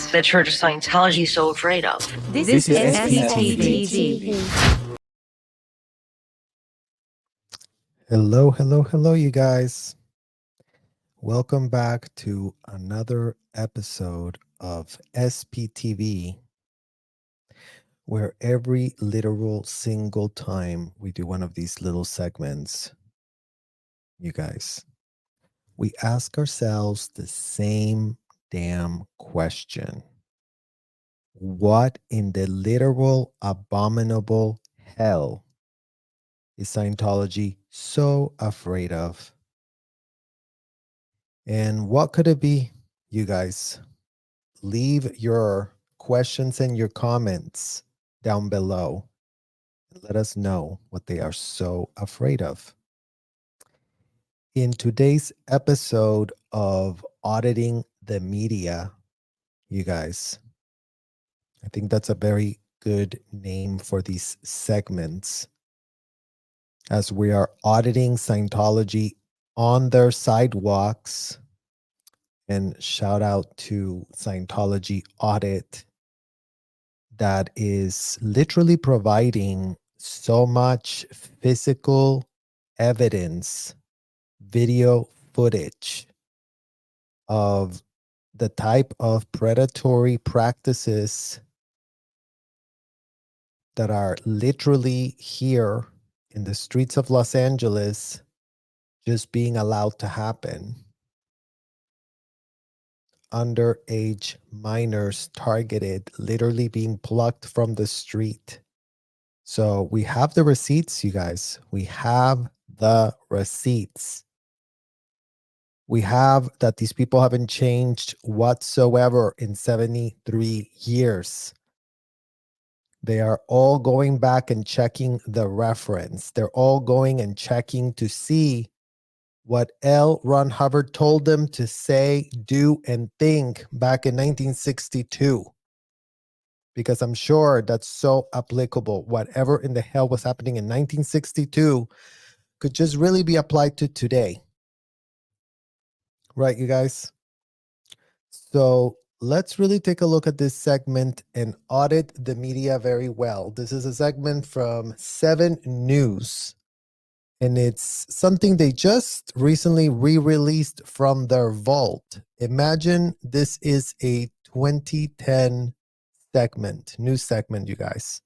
is the Church of Scientology so afraid of? This is SPTV. Hello, you guys. Welcome back to another episode of SPTV, where every literal single time we do one of these little segments, you guys, we ask ourselves the same damn question. What in the literal abominable hell is Scientology so afraid of? And what could it be, you guys? Leave your questions and your comments down below. Let us know what they are so afraid of. In today's episode of Auditing the Media, you guys, I think that's a very good name for these segments, as we are auditing Scientology on their sidewalks. And shout out to Scientology Audit, that is literally providing so much physical evidence, video footage of the type of predatory practices that are literally here in the streets of Los Angeles just being allowed to happen. Underage minors targeted, literally being plucked from the street. So we have the receipts, you guys. We have the receipts. We have that these people haven't changed whatsoever in 73 years. They are all going back and checking the reference. They're all going and checking to see what L. Ron Hubbard told them to say, do, and think back in 1962. Because I'm sure that's so applicable. Whatever in the hell was happening in 1962 could just really be applied to today. Right, you guys? So let's really take a look at this segment and audit the media very well. This is a segment from 7 News. And it's something they just recently re-released from their vault. Imagine this is a 2010 segment, news segment, you guys.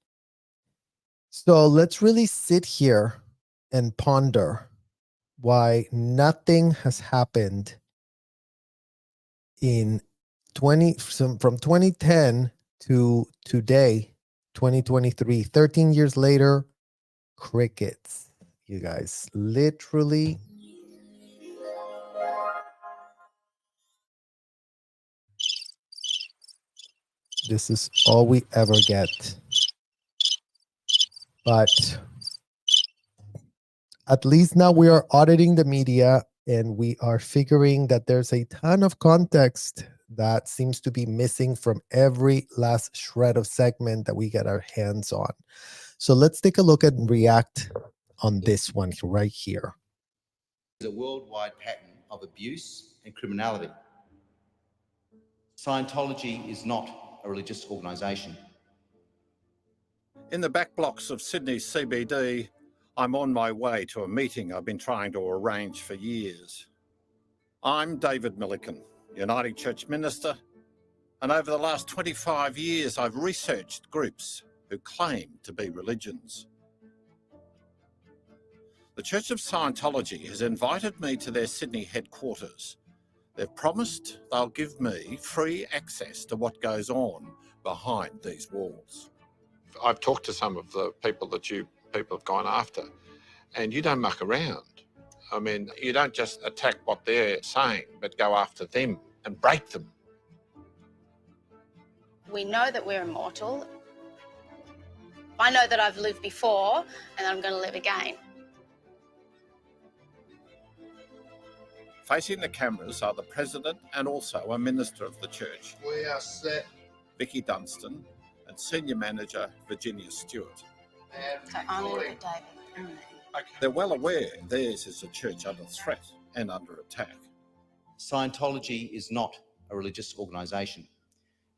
So let's really sit here and ponder why nothing has happened in from 2010 to today, 2023, 13 years later, crickets. You guys, literally. This is all we ever get. But at least now we are auditing the media and we are figuring that there's a ton of context that seems to be missing from every last shred of segment that we get our hands on. So let's take a look and react on this one right here. A worldwide pattern of abuse and criminality. Scientology is not a religious organisation. In the back blocks of Sydney's CBD, I'm on my way to a meeting I've been trying to arrange for years. I'm David Milliken, Uniting Church minister, and over the last 25 years I've researched groups who claim to be religions. The Church of Scientology has invited me to their Sydney headquarters. They've promised they'll give me free access to what goes on behind these walls. I've talked to some of the people that people have gone after, and you don't muck around. I mean, you don't just attack what they're saying, but go after them and break them. We know that we're immortal. I know that I've lived before and I'm going to live again. Facing the cameras are the president and also a minister of the church. We are set. Vicky Dunstan and senior manager Virginia Stewart. So I'm going to look at David. They're well aware theirs is a church under threat and under attack. Scientology is not a religious organisation.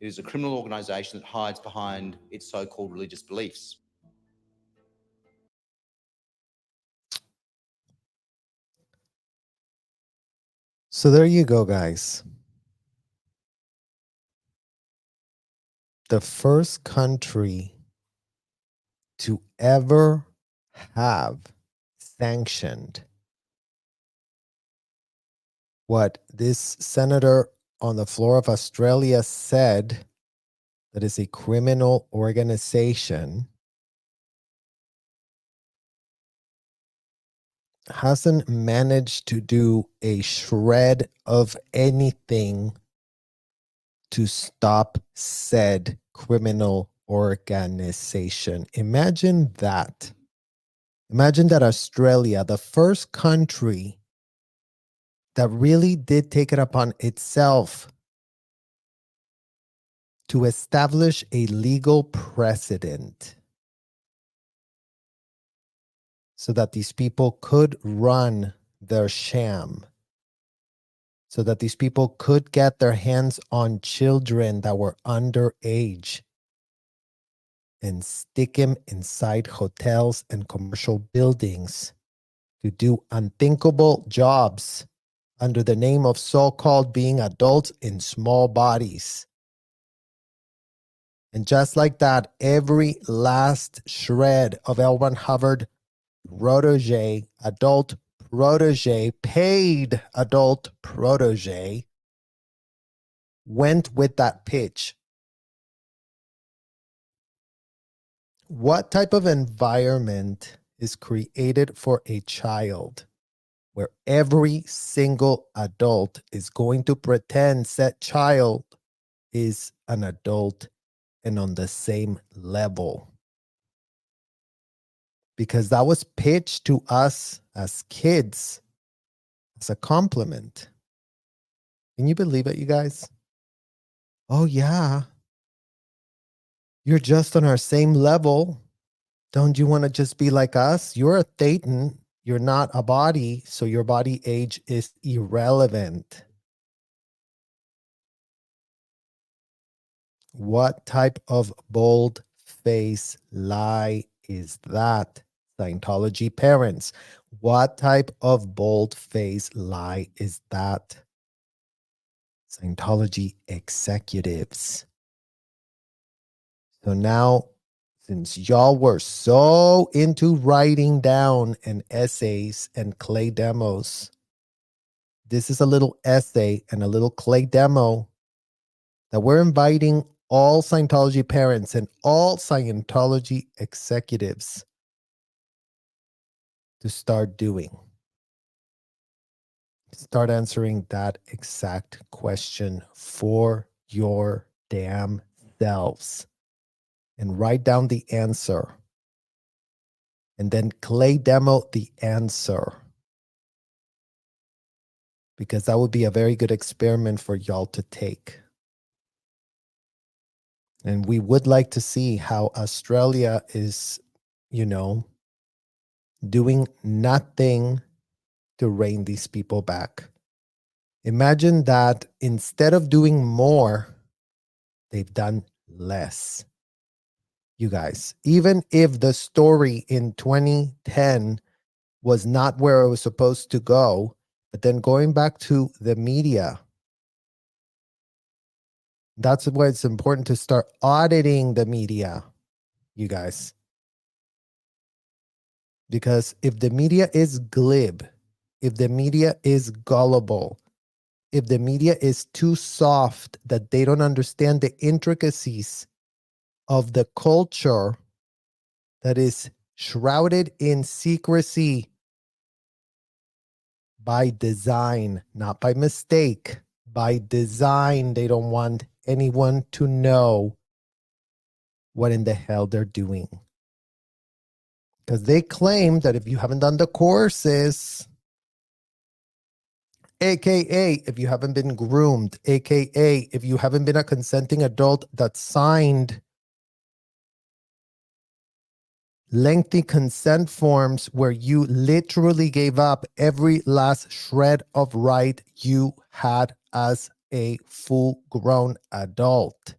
It is a criminal organisation that hides behind its so-called religious beliefs. So there you go, guys. The first country to ever have sanctioned what this senator on the floor of Australia said, that is a criminal organization, hasn't managed to do a shred of anything to stop said criminal organization. Imagine that. Imagine that Australia, the first country that really did take it upon itself to establish a legal precedent so that these people could run their sham, so that these people could get their hands on children that were underage and stick them inside hotels and commercial buildings to do unthinkable jobs under the name of so-called being adults in small bodies. And just like that, every last shred of L. Ron Hubbard protege, adult protege, paid adult protege, went with that pitch. What type of environment is created for a child where every single adult is going to pretend that child is an adult and on the same level? Because that was pitched to us as kids as a compliment. Can you believe it, you guys? Oh, yeah. You're just on our same level. Don't you want to just be like us? You're a thetan. You're not a body, so your body age is irrelevant. What type of bold-faced lie is that? Scientology parents, what type of bold-faced lie is that? Scientology executives. So now, since y'all were so into writing down and essays and clay demos, this is a little essay and a little clay demo that we're inviting all Scientology parents and all Scientology executives to start doing. Start answering that exact question for your damn selves. And write down the answer. And then clay demo the answer. Because that would be a very good experiment for y'all to take. And we would like to see how Australia is, doing nothing to rein these people back. Imagine that instead of doing more, they've done less. You guys, even if the story in 2010 was not where it was supposed to go, but then going back to the media, that's why it's important to start auditing the media, you guys. Because if the media is glib, if the media is gullible, if the media is too soft that they don't understand the intricacies of the culture that is shrouded in secrecy by design, not by mistake, by design, they don't want anyone to know what in the hell they're doing. Because they claim that if you haven't done the courses, AKA if you haven't been groomed, AKA if you haven't been a consenting adult that signed lengthy consent forms where you literally gave up every last shred of right you had as a full-grown adult.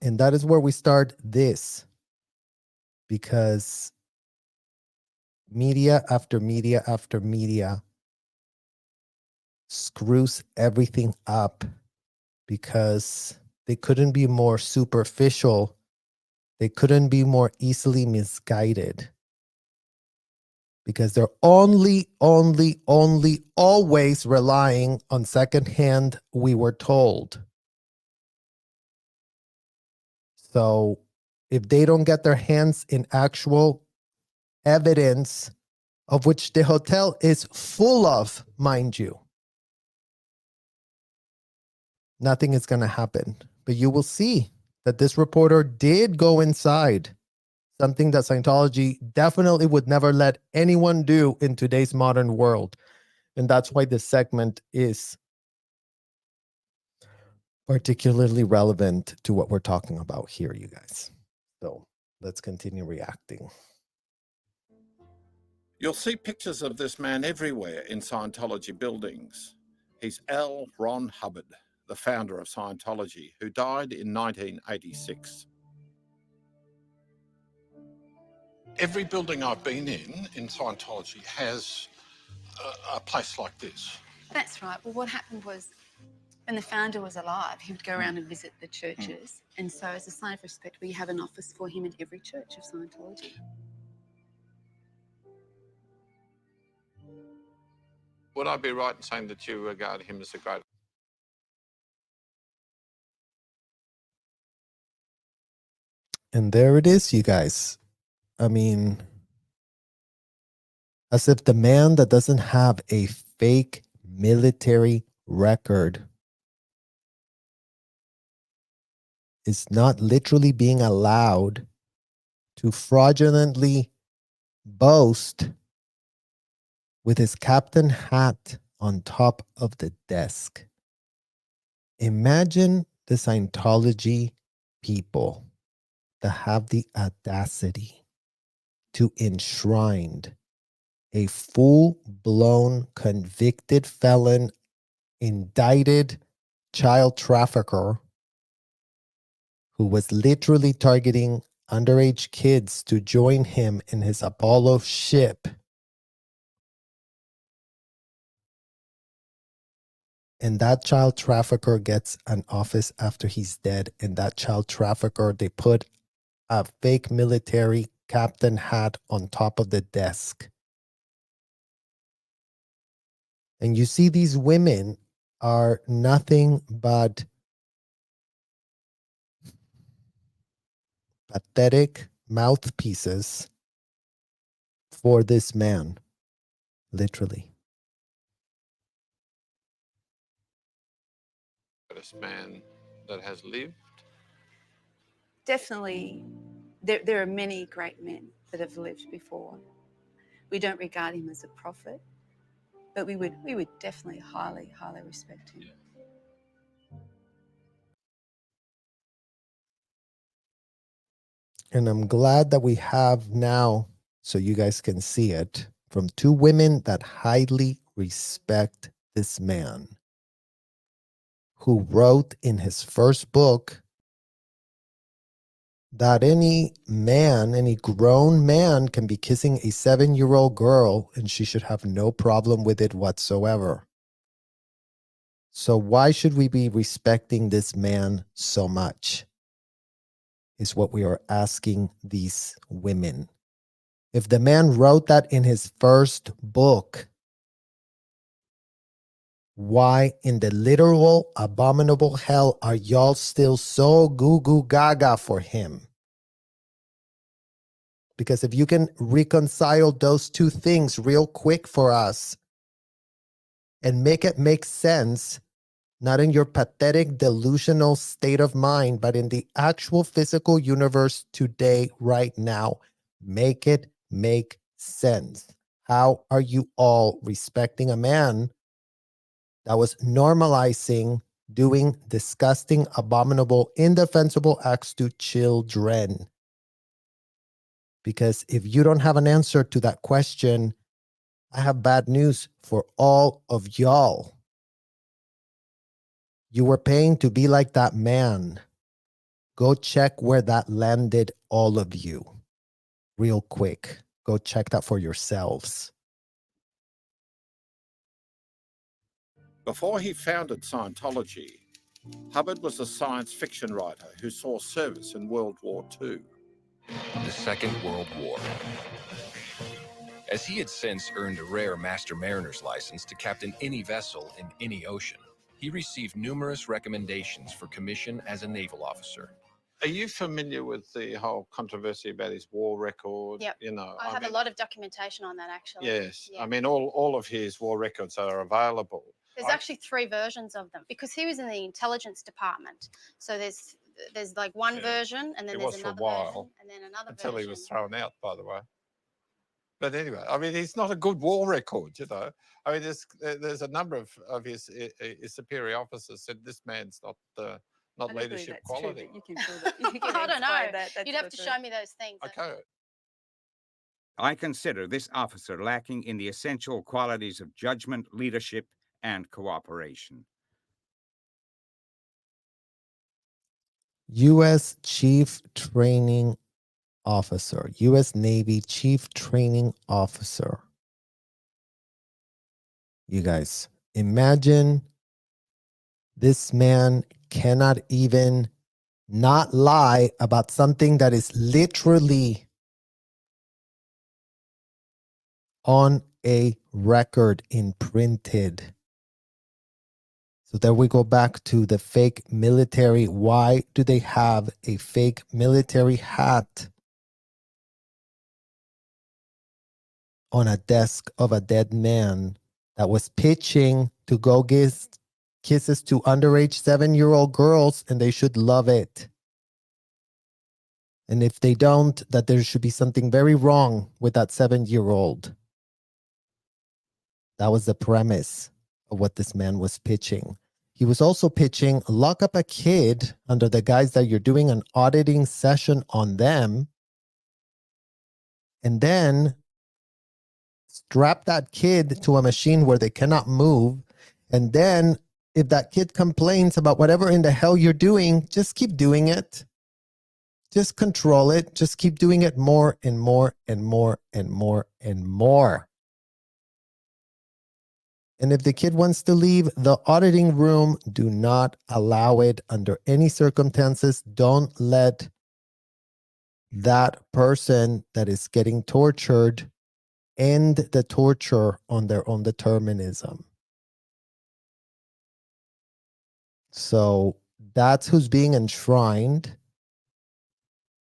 And that is where we start this, because media after media after media screws everything up because they couldn't be more superficial. They couldn't be more easily misguided, because they're only always relying on secondhand "we were told." So if they don't get their hands in actual evidence, of which the hotel is full of, mind you, nothing is going to happen. But you will see that this reporter did go inside, something that Scientology definitely would never let anyone do in today's modern world. And that's why this segment is particularly relevant to what we're talking about here, you guys. So let's continue reacting. You'll see pictures of this man everywhere in Scientology buildings. He's L. Ron Hubbard, the founder of Scientology, who died in 1986. Every building I've been in Scientology has a place like this. That's right. Well, what happened was, when the founder was alive, he would go around and visit the churches. And so as a sign of respect, we have an office for him in every church of Scientology. Would I be right in saying that you regard him as a great? And there it is, you guys. I mean, as if the man that doesn't have a fake military record is not literally being allowed to fraudulently boast with his captain hat on top of the desk. Imagine the Scientology people that have the audacity to enshrine a full-blown convicted felon, indicted child trafficker who was literally targeting underage kids to join him in his Apollo ship. And that child trafficker gets an office after he's dead. And that child trafficker, they put a fake military captain hat on top of the desk. And you see these women are nothing but pathetic mouthpieces for this man, literally. Greatest man that has lived. Definitely, there are many great men that have lived before. We don't regard him as a prophet, but we would definitely highly respect him. And I'm glad that we have now, so you guys can see it, from two women that highly respect this man, who wrote in his first book that any man, any grown man, can be kissing a 7-year-old girl and she should have no problem with it whatsoever. So why should we be respecting this man so much? Is what we are asking these women. If the man wrote that in his first book, why in the literal abominable hell are y'all still so goo goo gaga for him? Because if you can reconcile those two things real quick for us and make it make sense, not in your pathetic delusional state of mind, but in the actual physical universe today, right now, make it make sense. How are you all respecting a man that was normalizing doing disgusting, abominable, indefensible acts to children? Because if you don't have an answer to that question, I have bad news for all of y'all. You were paying to be like that man. Go check where that landed all of you real quick. Go check that for yourselves. Before he founded Scientology, Hubbard was a science fiction writer who saw service in World War II. The Second World War. As he had since earned a rare Master Mariner's license to captain any vessel in any ocean, he received numerous recommendations for commission as a naval officer. Are you familiar with the whole controversy about his war record? Yep. You know, I have a lot of documentation on that, actually. Yes. Yeah. I mean, all of his war records are available. There's actually 3 versions of them because he was in the intelligence department. So there's like one version, and then It there's was for a another while, version, and then another until version. he was thrown out, by the way. But anyway, I mean, he's not a good war record, you know. I mean, there's a number of his superior officers said this man's not leadership quality. You can feel that. You can I don't know. explain that. You'd have to show me those things. Okay. I consider this officer lacking in the essential qualities of judgment, leadership, and cooperation. U.S. Chief Training Officer, U.S. Navy Chief Training Officer. You guys, imagine this man cannot even not lie about something that is literally on a record, imprinted. So there we go back to the fake military. Why do they have a fake military hat on a desk of a dead man that was pitching to go give kisses to underage 7-year-old girls, and they should love it? And if they don't, that there should be something very wrong with that 7-year-old. That was the premise of what this man was pitching. He was also pitching, lock up a kid under the guise that you're doing an auditing session on them, and then strap that kid to a machine where they cannot move. And then if that kid complains about whatever in the hell you're doing, just keep doing it. Just control it. Just keep doing it more and more and more and more and more. And if the kid wants to leave the auditing room, do not allow it under any circumstances. Don't let that person that is getting tortured end the torture on their own determinism. So that's who's being enshrined.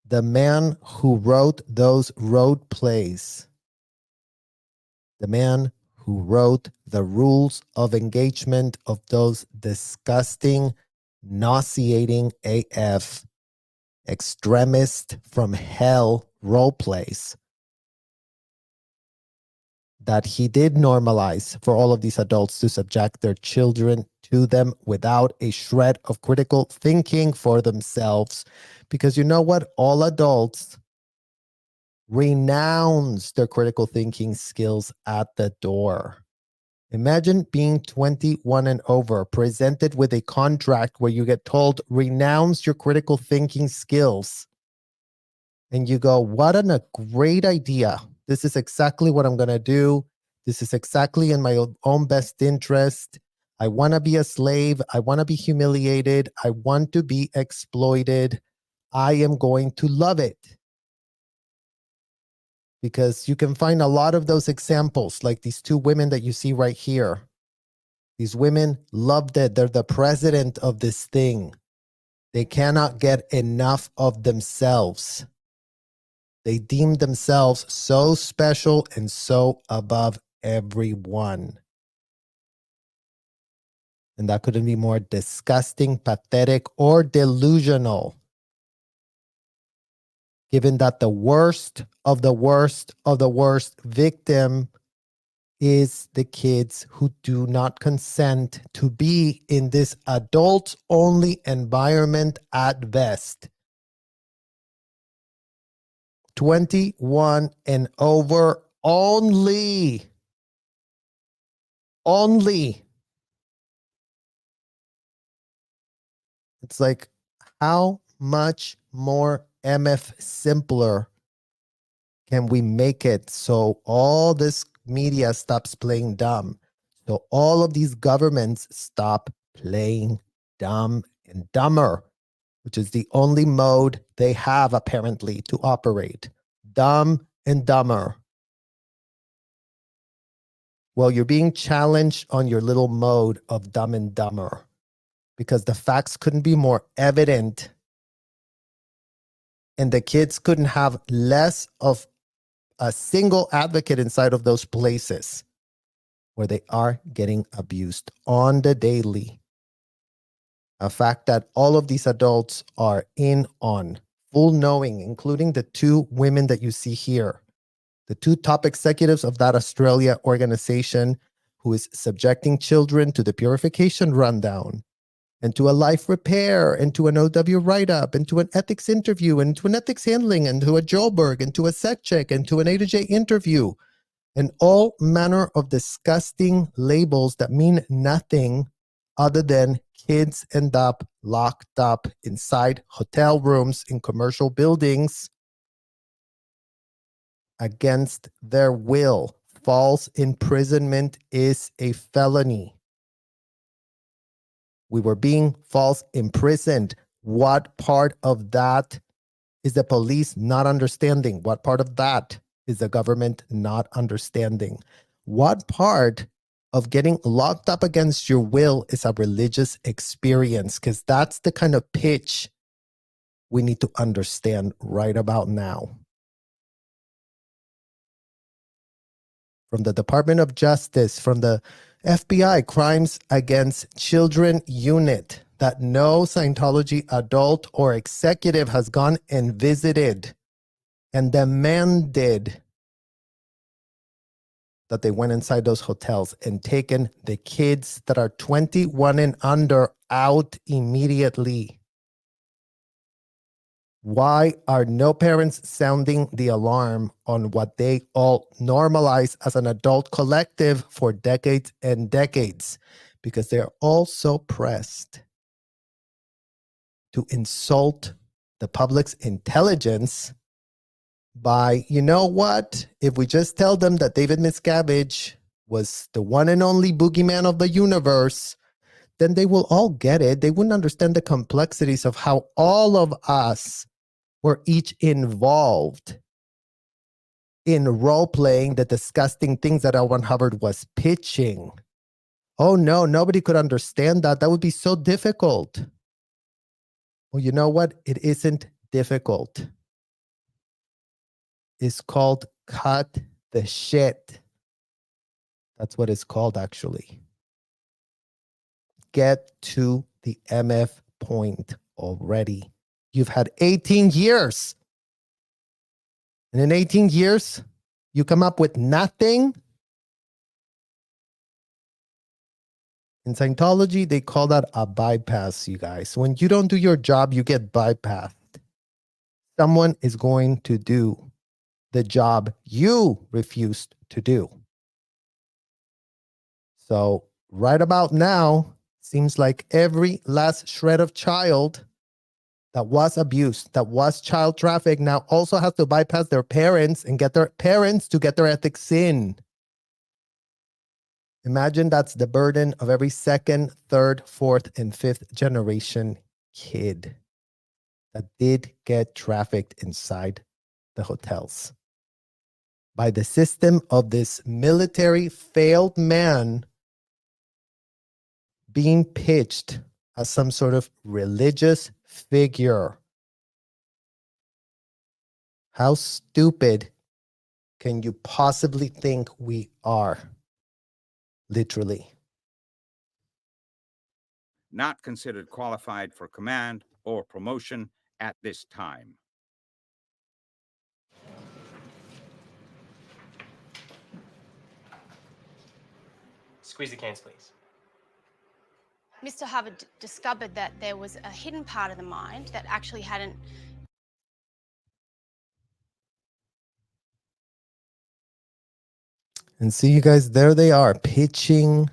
The man who wrote those road plays. The man who wrote the rules of engagement of those disgusting, nauseating AF, extremist from hell role plays that he did normalize for all of these adults to subject their children to them without a shred of critical thinking for themselves. Because you know what? All adults renounce their critical thinking skills at the door. Imagine being 21 and over, presented with a contract where you get told, renounce your critical thinking skills. And you go, what a great idea. This is exactly what I'm going to do. This is exactly in my own best interest. I want to be a slave. I want to be humiliated. I want to be exploited. I am going to love it. Because you can find a lot of those examples, like these 2 women that you see right here. These women loved it. They're the president of this thing. They cannot get enough of themselves. They deem themselves so special and so above everyone. And that couldn't be more disgusting, pathetic, or delusional. Given that the worst of the worst of the worst victim is the kids who do not consent to be in this adults-only environment at best. 21 and over only. Only. It's like, how much more MF simpler can we make it so all this media stops playing dumb? So all of these governments stop playing dumb and dumber, which is the only mode they have apparently to operate. Dumb and dumber. Well, you're being challenged on your little mode of dumb and dumber because the facts couldn't be more evident and the kids couldn't have less of a single advocate inside of those places where they are getting abused on the daily. A fact that all of these adults are in on, full knowing, including the two women that you see here, the two top executives of that Australia organization who is subjecting children to the purification rundown and to a life repair and to an OW write-up and to an ethics interview and to an ethics handling and to a Joburg and to a sec check and to an A to J interview and all manner of disgusting labels that mean nothing other than kids end up locked up inside hotel rooms in commercial buildings against their will. False imprisonment is a felony. We were being false imprisoned. What part of that is the police not understanding? What part of that is the government not understanding? What part of getting locked up against your will is a religious experience? Because that's the kind of pitch we need to understand right about now. From the Department of Justice, from the FBI Crimes Against Children Unit, that no Scientology adult or executive has gone and visited and demanded that they went inside those hotels and taken the kids that are 21 and under out immediately. Why are no parents sounding the alarm on what they all normalize as an adult collective for decades and decades? Because they're all so pressed to insult the public's intelligence by, you know what? If we just tell them that David Miscavige was the one and only boogeyman of the universe, then they will all get it. They wouldn't understand the complexities of how all of us were each involved in role-playing the disgusting things that L. Ron Hubbard was pitching. Oh no, nobody could understand that. That would be so difficult. Well, you know what? It isn't difficult. It's called cut the shit. That's what it's called, actually. Get to the MF point already. You've had 18 years. And in 18 years, you come up with nothing. In Scientology, they call that a bypass, you guys. When you don't do your job, you get bypassed. Someone is going to do the job you refused to do. So right about now, seems like every last shred of child that was abused, that was child trafficked, now also has to bypass their parents and get their parents to get their ethics in. Imagine that's the burden of every second, third, fourth, and fifth generation kid that did get trafficked inside the hotels by the system of this military failed man being pitched as some sort of religious figure. How stupid can you possibly think we are? Literally. Not considered qualified for command or promotion at this time. Squeeze the cans, please. Mr. Hubbard discovered that there was a hidden part of the mind that actually hadn't. And see, you guys, there they are pitching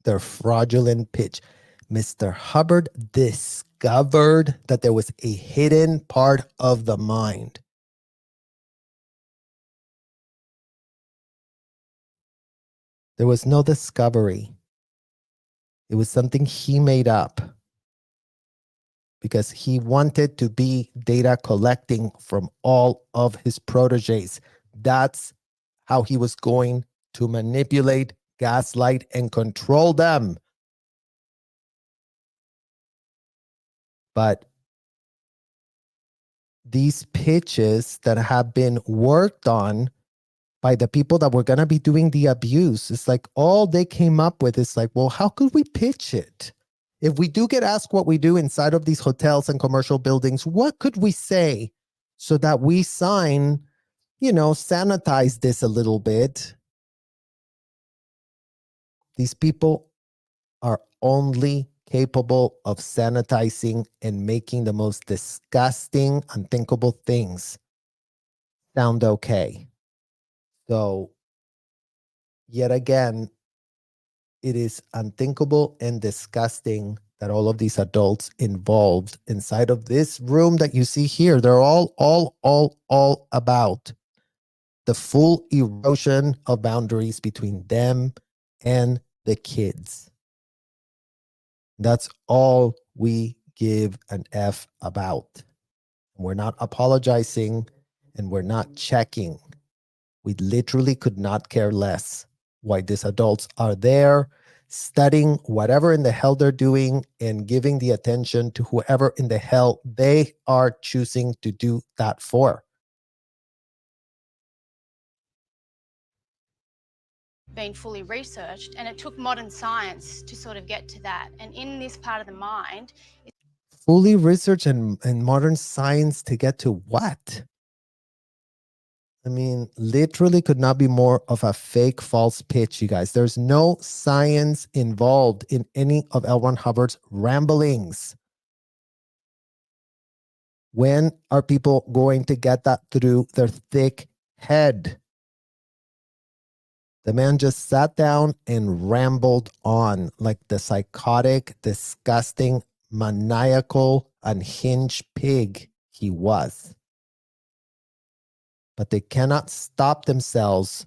their fraudulent pitch. Mr. Hubbard discovered that there was a hidden part of the mind. There was no discovery. It was something he made up because he wanted to be data collecting from all of his proteges. That's how he was going to manipulate, gaslight, and control them. But these pitches that have been worked on by the people that were going to be doing the abuse, it's like all they came up with is like, well, how could we pitch it? If we do get asked what we do inside of these hotels and commercial buildings, what could we say so that we sign, sanitize this a little bit? These people are only capable of sanitizing and making the most disgusting, unthinkable things sound okay. So, yet again, it is unthinkable and disgusting that all of these adults involved inside of this room that you see here, they're all about the full erosion of boundaries between them and the kids. That's all we give an F about. We're not apologizing and we're not checking. We literally could not care less why these adults are there studying whatever in the hell they're doing and giving the attention to whoever in the hell they are choosing to do that for. Been fully researched, and it took modern science to sort of get to that. And in this part of the mind, Fully researched and modern science to get to what? I mean, literally could not be more of a fake, false pitch, you guys. There's no science involved in any of L. Ron Hubbard's ramblings. When are people going to get that through their thick head? The man just sat down and rambled on like the psychotic, disgusting, maniacal, unhinged pig he was. But they cannot stop themselves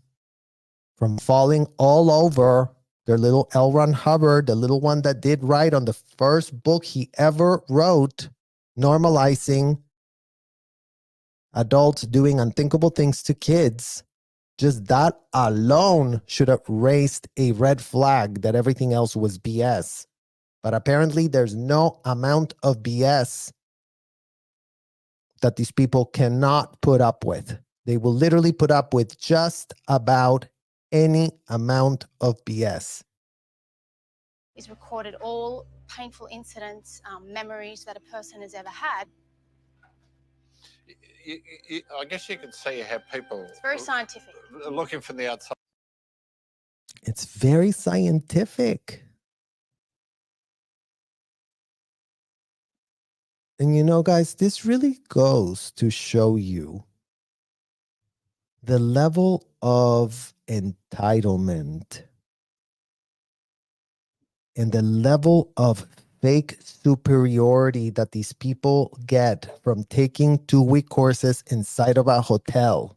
from falling all over their little L. Ron Hubbard, the little one that did write on the first book he ever wrote, normalizing adults doing unthinkable things to kids. Just that alone should have raised a red flag that everything else was BS. But apparently there's no amount of BS that these people cannot put up with. They will literally put up with just about any amount of BS. is recorded all painful incidents, memories that a person has ever had. I guess you could see how people It's very scientific. looking from the outside. It's very scientific. And guys, this really goes to show you the level of entitlement and the level of fake superiority that these people get from taking 2-week courses inside of a hotel,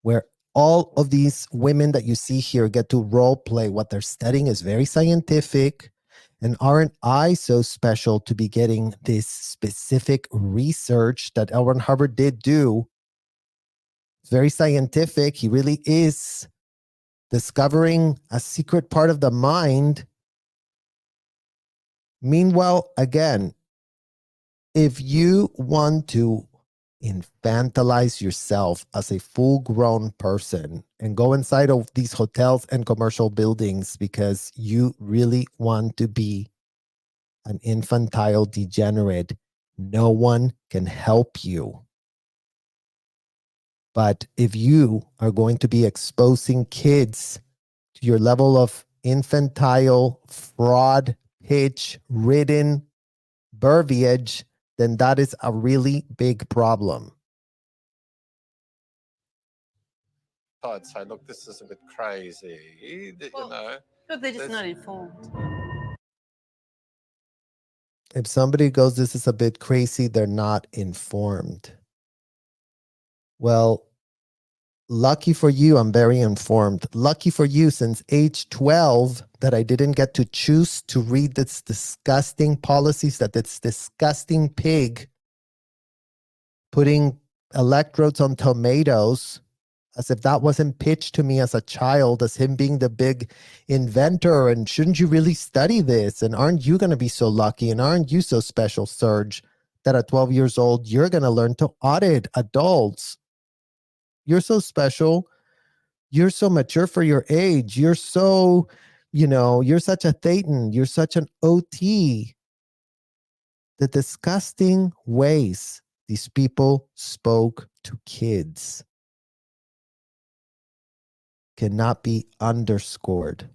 where all of these women that you see here get to role play. What they're studying is very scientific. And aren't I so special to be getting this specific research that L. Ron Hubbard did do? It's very scientific. He really is discovering a secret part of the mind. Meanwhile, again, if you want to infantilize yourself as a full-grown person and go inside of these hotels and commercial buildings because you really want to be an infantile degenerate, no one can help you. But if you are going to be exposing kids to your level of infantile, fraud, pitch-ridden verbiage, then that is a really big problem. I'd say, look, this is a bit crazy. Well, but they're just not informed. If somebody goes, this is a bit crazy, they're not informed. Well, lucky for you, I'm very informed. Lucky for you, since age 12, that I didn't get to choose to read this disgusting policies that this disgusting pig putting electrodes on tomatoes, as if that wasn't pitched to me as a child, as him being the big inventor. And shouldn't you really study this? And aren't you going to be so lucky? And aren't you so special, Serge, that at 12 years old, you're going to learn to audit adults? You're so special. You're so mature for your age. You're so, you're such a Thetan. You're such an OT. The disgusting ways these people spoke to kids cannot be underscored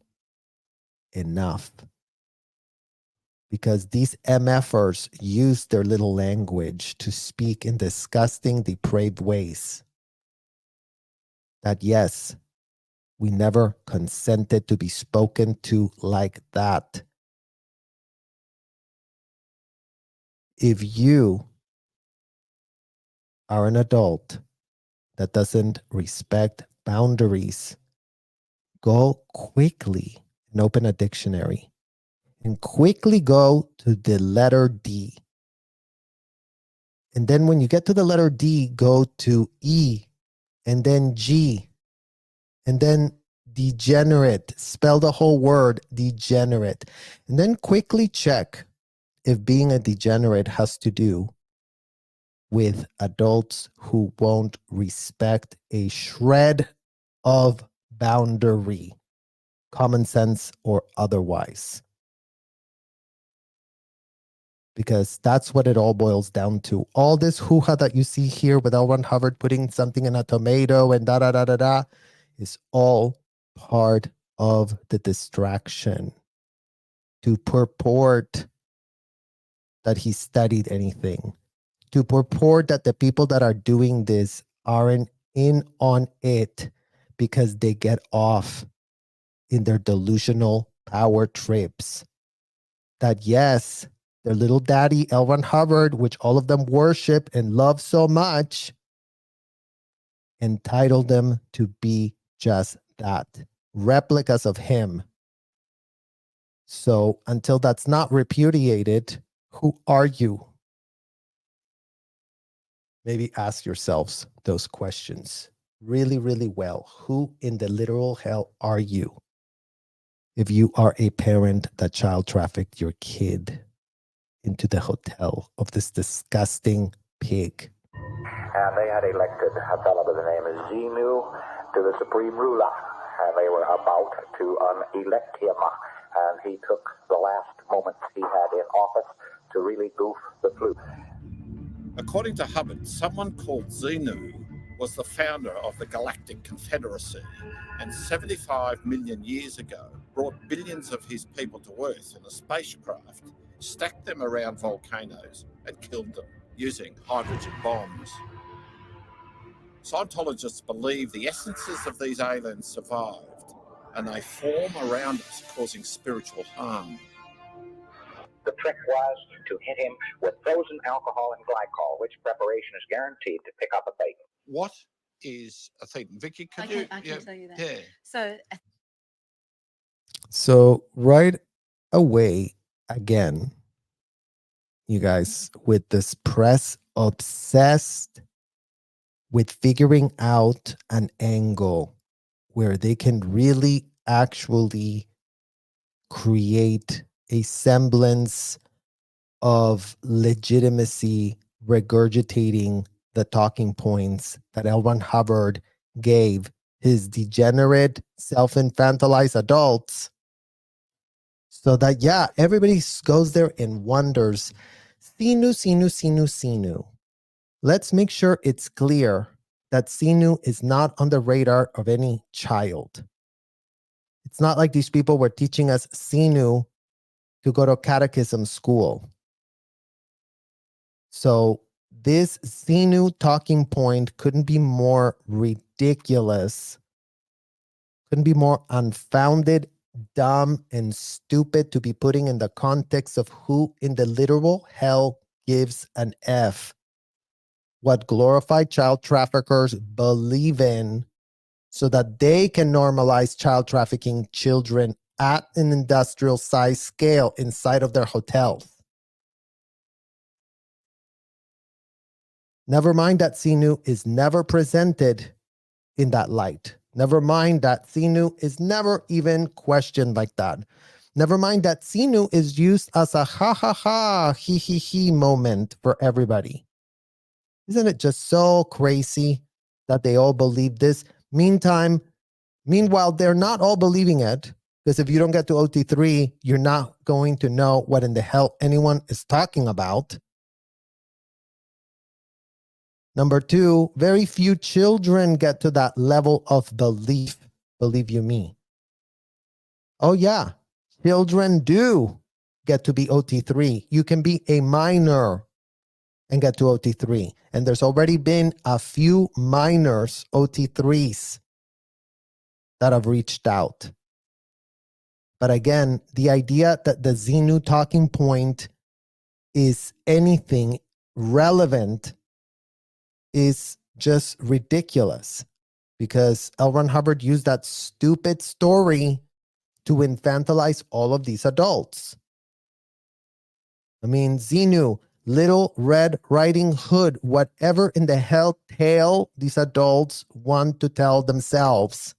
enough, because these MFers use their little language to speak in disgusting, depraved ways. That, yes, we never consented to be spoken to like that. If you are an adult that doesn't respect boundaries, go quickly and open a dictionary and quickly go to the letter D. And then when you get to the letter D, go to E and then G and then degenerate. Spell the whole word, degenerate. And then quickly check if being a degenerate has to do with adults who won't respect a shred of boundary, common sense or otherwise. Because that's what it all boils down to. All this hoo-ha that you see here with L. Ron Hubbard putting something in a tomato and da-da-da-da-da is all part of the distraction to purport that he studied anything, to purport that the people that are doing this aren't in on it because they get off in their delusional power trips. That, yes, their little daddy, L. Ron Hubbard, which all of them worship and love so much, entitled them to be just that, replicas of him. So until that's not repudiated, who are you? Maybe ask yourselves those questions really, really well. Who in the literal hell are you? If you are a parent that child trafficked your kid into the hotel of this disgusting pig. And they had elected a fellow by the name of Xenu to the supreme ruler. And they were about to elect him. And he took the last moments he had in office to really goof the flute. According to Hubbard, someone called Xenu was the founder of the Galactic Confederacy, and 75 million years ago brought billions of his people to Earth in a spacecraft, stacked them around volcanoes, and killed them using hydrogen bombs. Scientologists believe the essences of these aliens survived, and they form around us, causing spiritual harm. The trick was to hit him with frozen alcohol and glycol, which preparation is guaranteed to pick up a Thetan. What is a Thetan? Vicky, could you? I can tell you that. Yeah. So right away, again, you guys, with this press obsessed with figuring out an angle where they can really actually create a semblance of legitimacy, regurgitating the talking points that L. Ron Hubbard gave his degenerate, self-infantilized adults, so that, yeah, everybody goes there and wonders, Xenu, Xenu, Xenu, Xenu. Let's make sure it's clear that Xenu is not on the radar of any child. It's not like these people were teaching us Xenu to go to catechism school. So this Xenu talking point couldn't be more ridiculous, couldn't be more unfounded, dumb and stupid to be putting in the context of who in the literal hell gives an F what glorified child traffickers believe in so that they can normalize child trafficking children at an industrial size scale inside of their hotels. Never mind that Xenu is never presented in that light. Never mind that Xenu is never even questioned like that. Never mind that Xenu is used as a ha ha ha, he he he moment for everybody. Isn't it just so crazy that they all believe this? Meanwhile, they're not all believing it, because if you don't get to OT3, you're not going to know what in the hell anyone is talking about. Number two, very few children get to that level of belief, believe you me. Oh yeah, children do get to be OT3. You can be a minor and get to OT3. And there's already been a few minors, OT3s, that have reached out. But again, the idea that the Xenu talking point is anything relevant is just ridiculous, because L. Ron Hubbard used that stupid story to infantilize all of these adults. I mean, Xenu, Little Red Riding Hood, whatever in the hell tale these adults want to tell themselves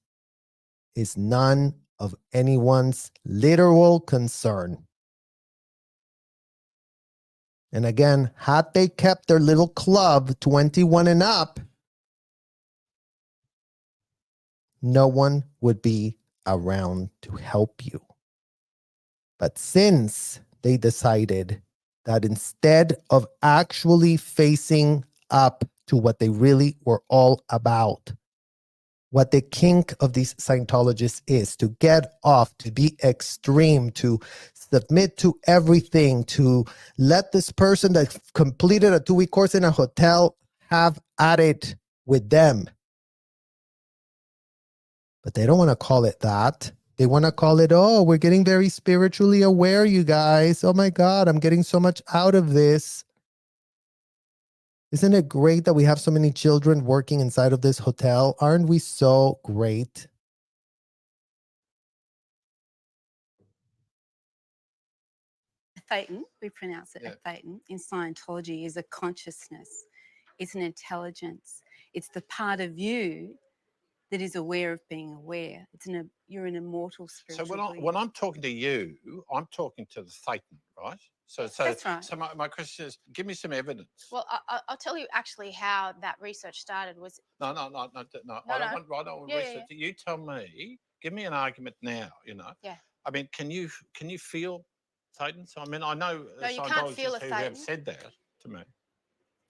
is none of anyone's literal concern. And again, had they kept their little club 21 and up, no one would be around to help you. But since they decided that instead of actually facing up to what they really were all about, what the kink of these Scientologists is, to get off, to be extreme, to submit to everything, to let this person that completed a 2-week course in a hotel have at it with them. But they don't want to call it that. They want to call it, oh, we're getting very spiritually aware, you guys. Oh my God, I'm getting so much out of this. Isn't it great that we have so many children working inside of this hotel? Aren't we so great? Thetan, we pronounce it Yeah. a Thetan, in Scientology is a consciousness. It's an intelligence. It's the part of you that is aware of being aware. You're an immortal spiritual So being. when I'm talking to you, I'm talking to the Thetan, right? That's right. So my question is, give me some evidence. Well, I'll tell you actually how that research started was. No. I don't want Yeah, research. You tell me. Give me an argument now. Yeah. I mean, can you feel Thetans? I mean, I know No, you can't feel a Scientologists who have Thetan. said that to me.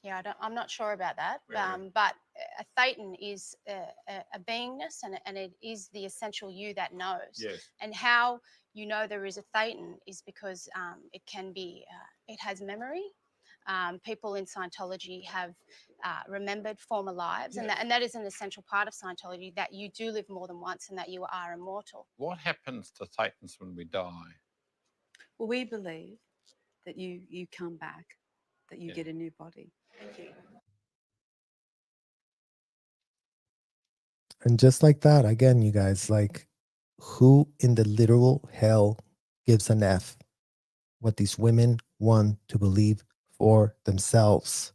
Yeah, I'm not sure about that. Really? But a Thetan is a beingness, and it is the essential you that knows. Yes. And how you know there is a Thetan is because it can be, it has memory. People in Scientology have remembered former lives, Yes. and that is an essential part of Scientology, that you do live more than once and that you are immortal. What happens to Thetans when we die? Well, we believe that you come back, that you get a new body. And just like that, again, you guys, like, who in the literal hell gives an F what these women want to believe for themselves?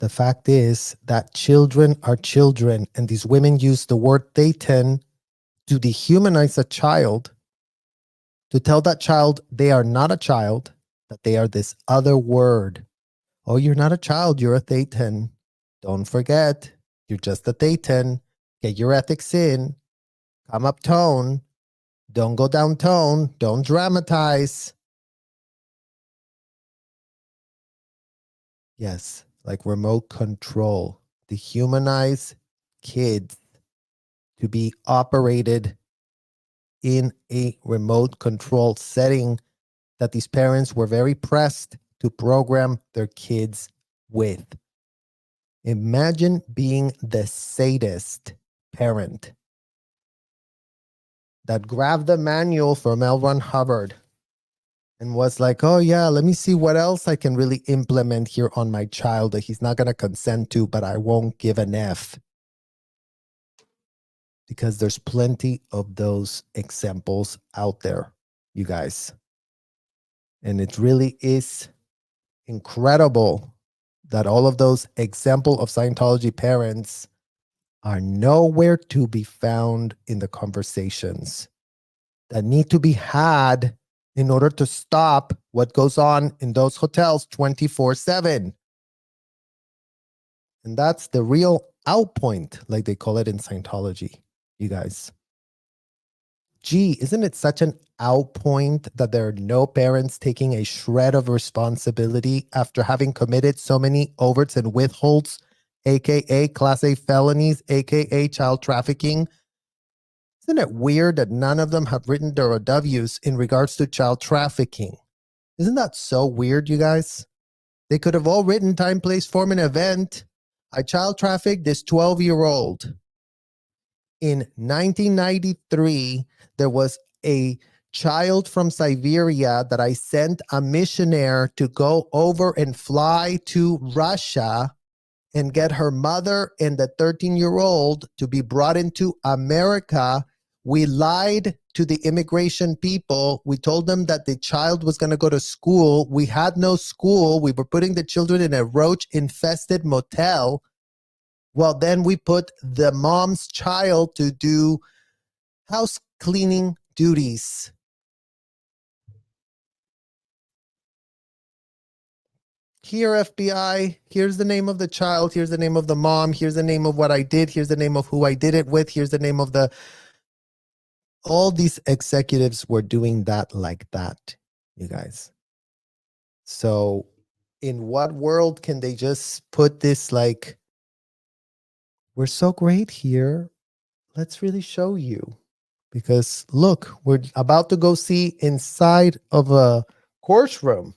The fact is that children are children, and these women use the word Thetan to dehumanize a child, to tell that child they are not a child, that they are this other word. Oh, you're not a child, you're a Thetan. Don't forget, you're just a Thetan. Get your ethics in. Come up tone. Don't go down tone. Don't dramatize. Yes, like remote control. Dehumanize kids to be operated in a remote control setting that these parents were very pressed to program their kids with. Imagine being the sadist parent that grabbed the manual from L. Ron Hubbard and was like, oh yeah, let me see what else I can really implement here on my child that he's not going to consent to, but I won't give an F. Because there's plenty of those examples out there, you guys. And it really is incredible that all of those example of Scientology parents are nowhere to be found in the conversations that need to be had in order to stop what goes on in those hotels 24/7. And that's the real out point, like they call it in Scientology, you guys. Gee, isn't it such an out point that there are no parents taking a shred of responsibility after having committed so many overts and withholds, aka Class A felonies, aka child trafficking? Isn't it weird that none of them have written their OWs in regards to child trafficking? Isn't that so weird, you guys? They could have all written time, place, form, and event. I child trafficked this 12-year-old. In 1993, there was a child from Siberia that I sent a missionary to go over and fly to Russia and get her mother and the 13-year-old to be brought into America. We lied to the immigration people. We told them that the child was going to go to school. We had no school. We were putting the children in a roach-infested motel. Well, then we put the mom's child to do house cleaning duties. Here, FBI, here's the name of the child. Here's the name of the mom. Here's the name of what I did. Here's the name of who I did it with. Here's the name of the... All these executives were doing that like that, you guys. So in what world can they just put this like, we're so great here, let's really show you? Because look, we're about to go see inside of a course room.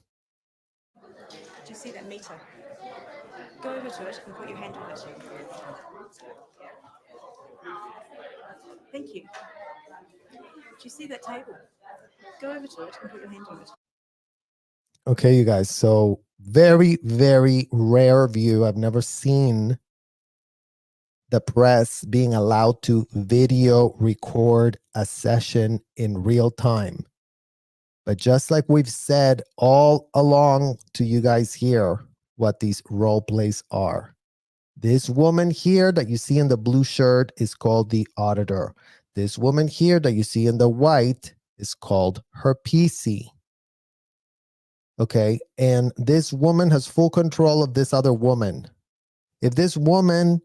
Do you see that meter? Go over to it and put your hand on it. Thank you. Do you see that table? Go over to it and put your hand on it. Okay, you guys. So very, very rare view. I've never seen the press being allowed to video record a session in real time. But just like we've said all along to you guys here, what these role plays are. This woman here that you see in the blue shirt is called the auditor. This woman here that you see in the white is called her PC. Okay, and this woman has full control of this other woman. If this woman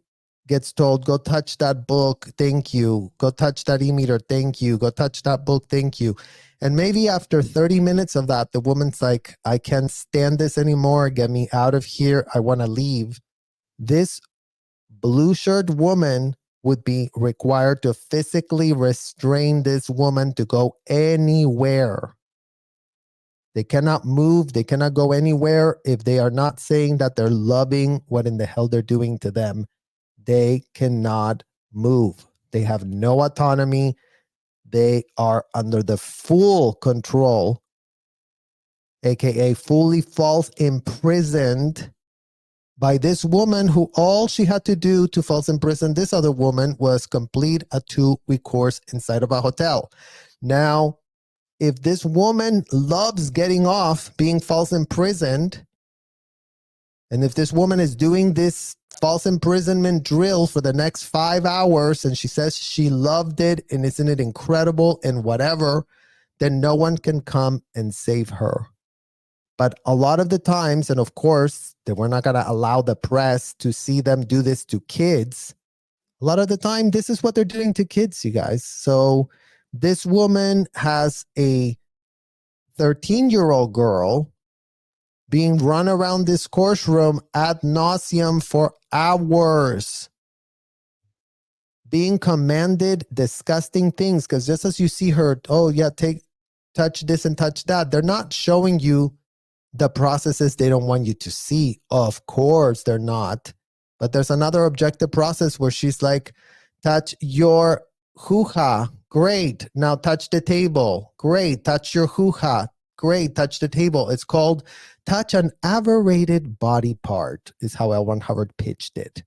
gets told, go touch that book, thank you. Go touch that e-meter, thank you. Go touch that book, thank you. And maybe after 30 minutes of that, the woman's like, I can't stand this anymore. Get me out of here. I want to leave. This blue shirt woman would be required to physically restrain this woman to go anywhere. They cannot move. They cannot go anywhere if they are not saying that they're loving what in the hell they're doing to them. They cannot move. They have no autonomy. They are under the full control, aka fully false imprisoned by this woman who all she had to do to false imprison this other woman was complete a 2-week course inside of a hotel. Now, if this woman loves getting off being false imprisoned, and if this woman is doing this false imprisonment drill for the next 5 hours and she says she loved it and isn't it incredible and whatever, then no one can come and save her. But a lot of the times, and of course, that we're not going to allow the press to see them do this to kids. A lot of the time, this is what they're doing to kids, you guys. So this woman has a 13-year-old girl being run around this course room ad nauseum for hours, being commanded disgusting things. Because just as you see her, oh yeah, touch this and touch that, they're not showing you the processes they don't want you to see. Of course they're not. But there's another objective process where she's like Touch your hoo-ha. Great. Now touch the table. Great. Touch your hoo-ha. Great. Touch the table. It's called touch an aberrated body part, is how L. Ron Hubbard pitched it.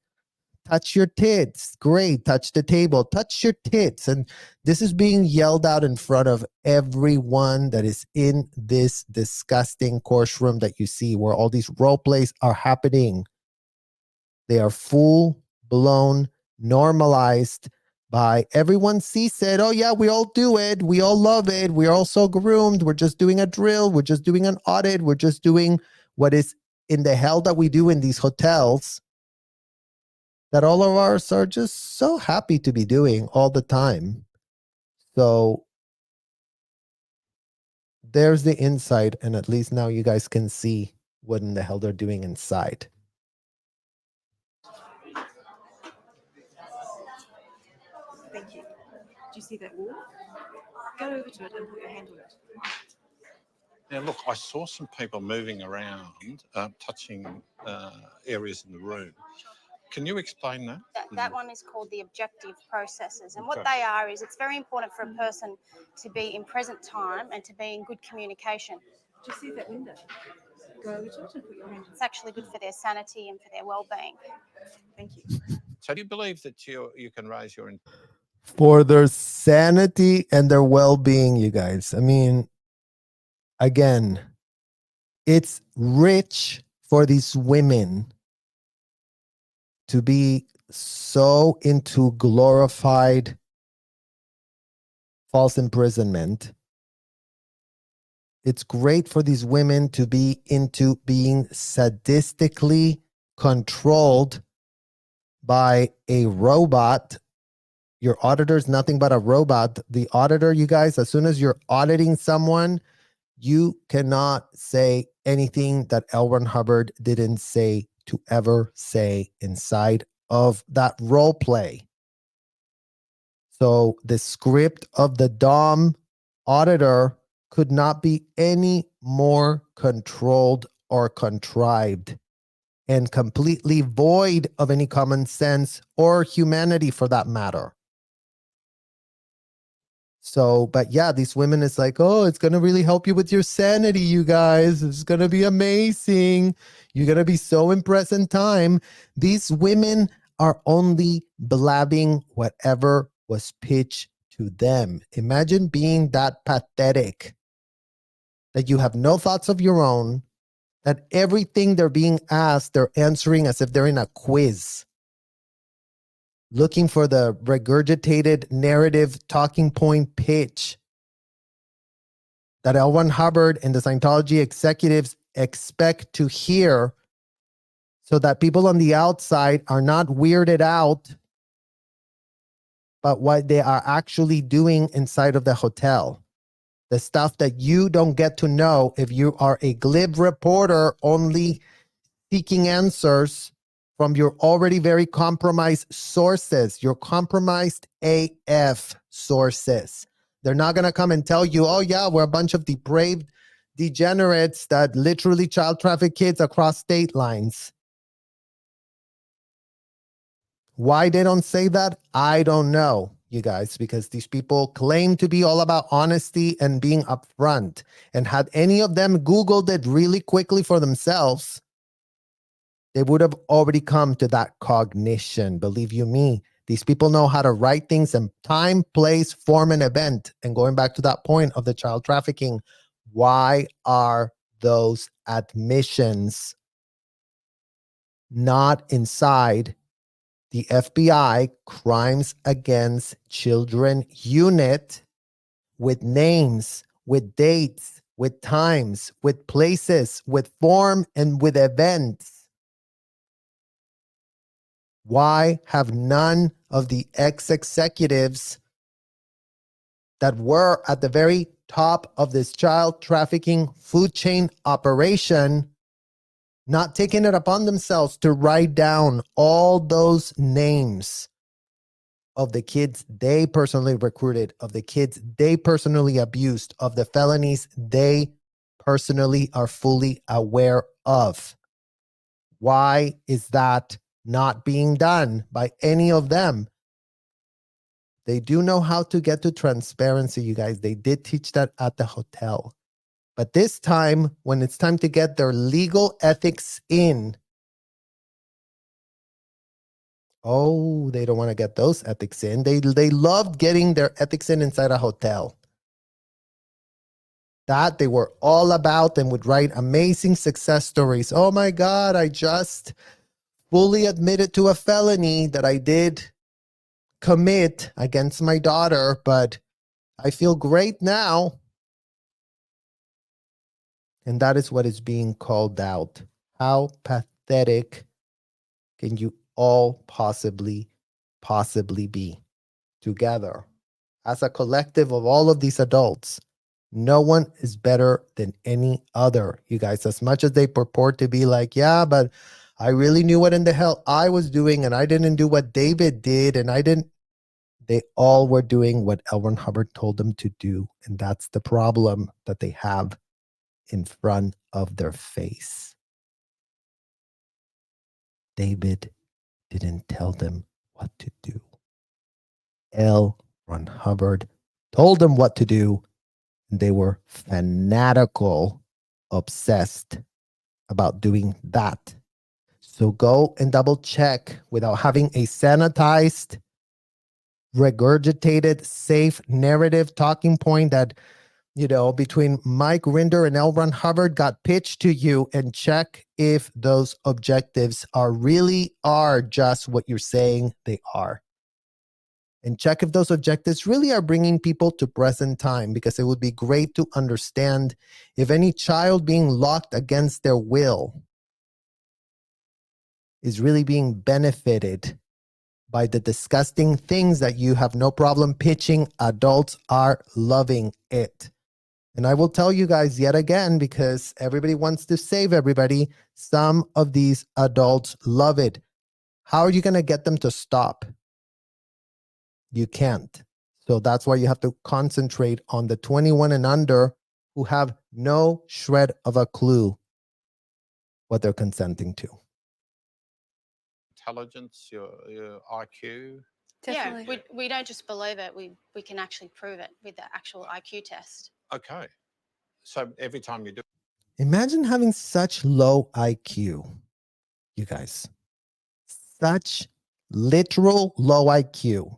Touch your tits. Great. Touch the table. Touch your tits. And this is being yelled out in front of everyone that is in this disgusting course room that you see where all these role plays are happening. They are full-blown, normalized by everyone sees it. Oh yeah, we all do it. We all love it. We're all so groomed. We're just doing a drill. We're just doing an audit. We're just doing what is in the hell that we do in these hotels that all of us are just so happy to be doing all the time. So there's the inside, and at least now you guys can see what in the hell they're doing inside. Thank you. Do you see that wall? Go over to it and put your hand on it. Now, look, I saw some people moving around, touching areas in the room. Can you explain that? That one is called the objective processes. And what they are is it's very important for a person to be in present time and to be in good communication. Do you see that window? Go over to it and put your hand on it. It's actually good for their sanity and for their well-being. Thank you. So do you believe that you can raise your... For their sanity and their well-being, you guys. I mean, again, it's rich for these women to be so into glorified false imprisonment. It's great for these women to be into being sadistically controlled by a robot. Your auditor is nothing but a robot. The auditor, you guys, as soon as you're auditing someone, you cannot say anything that L. Ron Hubbard didn't say to ever say inside of that role play. So the script of the Dom auditor could not be any more controlled or contrived and completely void of any common sense or humanity for that matter. So, but yeah, these women is like, oh, it's going to really help you with your sanity, you guys. It's going to be amazing. You're going to be so in present time. These women are only blabbing whatever was pitched to them. Imagine being that pathetic, that you have no thoughts of your own, that everything they're being asked, they're answering as if they're in a quiz, looking for the regurgitated narrative talking point pitch that L. Ron Hubbard and the Scientology executives expect to hear so that people on the outside are not weirded out by what they are actually doing inside of the hotel. The stuff that you don't get to know if you are a glib reporter only seeking answers from your already very compromised sources, your compromised AF sources. They're not going to come and tell you, oh yeah, we're a bunch of depraved degenerates that literally child traffic kids across state lines. Why they don't say that, I don't know, you guys, because these people claim to be all about honesty and being upfront. And had any of them Googled it really quickly for themselves, they would have already come to that cognition. Believe you me, these people know how to write things in time, place, form, and event. And going back to that point of the child trafficking, why are those admissions not inside the FBI Crimes Against Children unit with names, with dates, with times, with places, with form, and with events? Why have none of the ex-executives that were at the very top of this child trafficking food chain operation not taken it upon themselves to write down all those names of the kids they personally recruited, of the kids they personally abused, of the felonies they personally are fully aware of? Why is that not being done by any of them? They do know how to get to transparency, you guys. They did teach that at the hotel. But this time, when it's time to get their legal ethics in, oh, they don't want to get those ethics in. They loved getting their ethics in inside a hotel. That they were all about and would write amazing success stories. Oh my God, I just fully admitted to a felony that I did commit against my daughter, but I feel great now. And that is what is being called out. How pathetic can you all possibly be together as a collective of all of these adults? No one is better than any other, you guys, as much as they purport to be like, yeah, but I really knew what in the hell I was doing and I didn't do what David did and I didn't. They all were doing what L. Ron Hubbard told them to do. And that's the problem that they have in front of their face. David didn't tell them what to do. L. Ron Hubbard told them what to do. They were fanatical, obsessed about doing that. So go and double check without having a sanitized, regurgitated, safe narrative talking point that, you know, between Mike Rinder and L. Ron Hubbard got pitched to you, and check if those objectives are just what you're saying they are. And check if those objectives really are bringing people to present time, because it would be great to understand if any child being locked against their will is really being benefited by the disgusting things that you have no problem pitching. Adults are loving it. And I will tell you guys yet again, because everybody wants to save everybody, some of these adults love it. How are you going to get them to stop? You can't. So that's why you have to concentrate on the 21 and under who have no shred of a clue what they're consenting to. Intelligence, your IQ. Definitely. Yeah, we don't just believe it, we can actually prove it with the actual IQ test. Okay. So every time you do. Imagine having such low IQ, you guys. Such literal low IQ.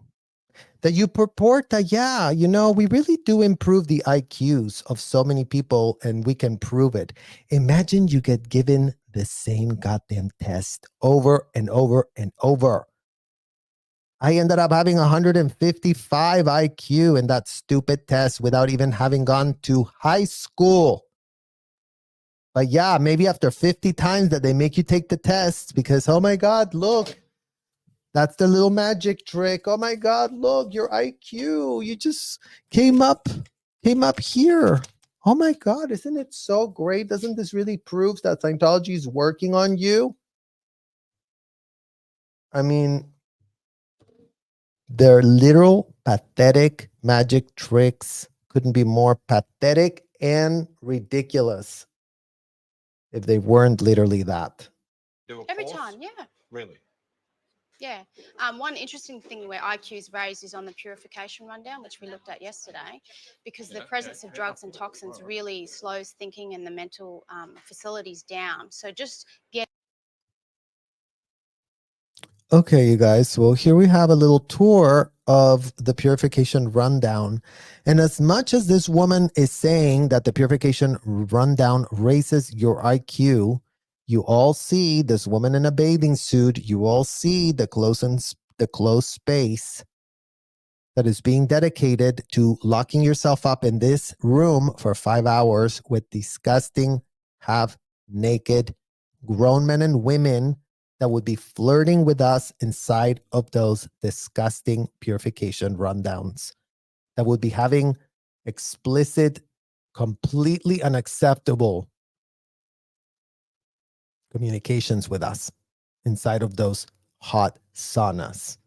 That you purport that, yeah, you know, we really do improve the IQs of so many people and we can prove it. Imagine you get given the same goddamn test over and over and over. I ended up having 155 IQ in that stupid test without even having gone to high school. But yeah, maybe after 50 times that they make you take the test because, oh my God, look. That's the little magic trick. Oh my God, look, your IQ. You just came up here. Oh my God, isn't it so great? Doesn't this really prove that Scientology is working on you? I mean, their literal pathetic magic tricks couldn't be more pathetic and ridiculous if they weren't literally that. Every time, yeah. Really? Yeah. One interesting thing where IQ is raised is on the purification rundown, which we looked at yesterday, because the presence of drugs and toxins really slows thinking and the mental facilities down. So just get. Okay, you guys. Well, here we have a little tour of the purification rundown. And as much as this woman is saying that the purification rundown raises your IQ, you all see this woman in a bathing suit. You all see the closed space that is being dedicated to locking yourself up in this room for 5 hours with disgusting, half-naked grown men and women that would be flirting with us inside of those disgusting purification rundowns, that would be having explicit, completely unacceptable communications with us inside of those hot saunas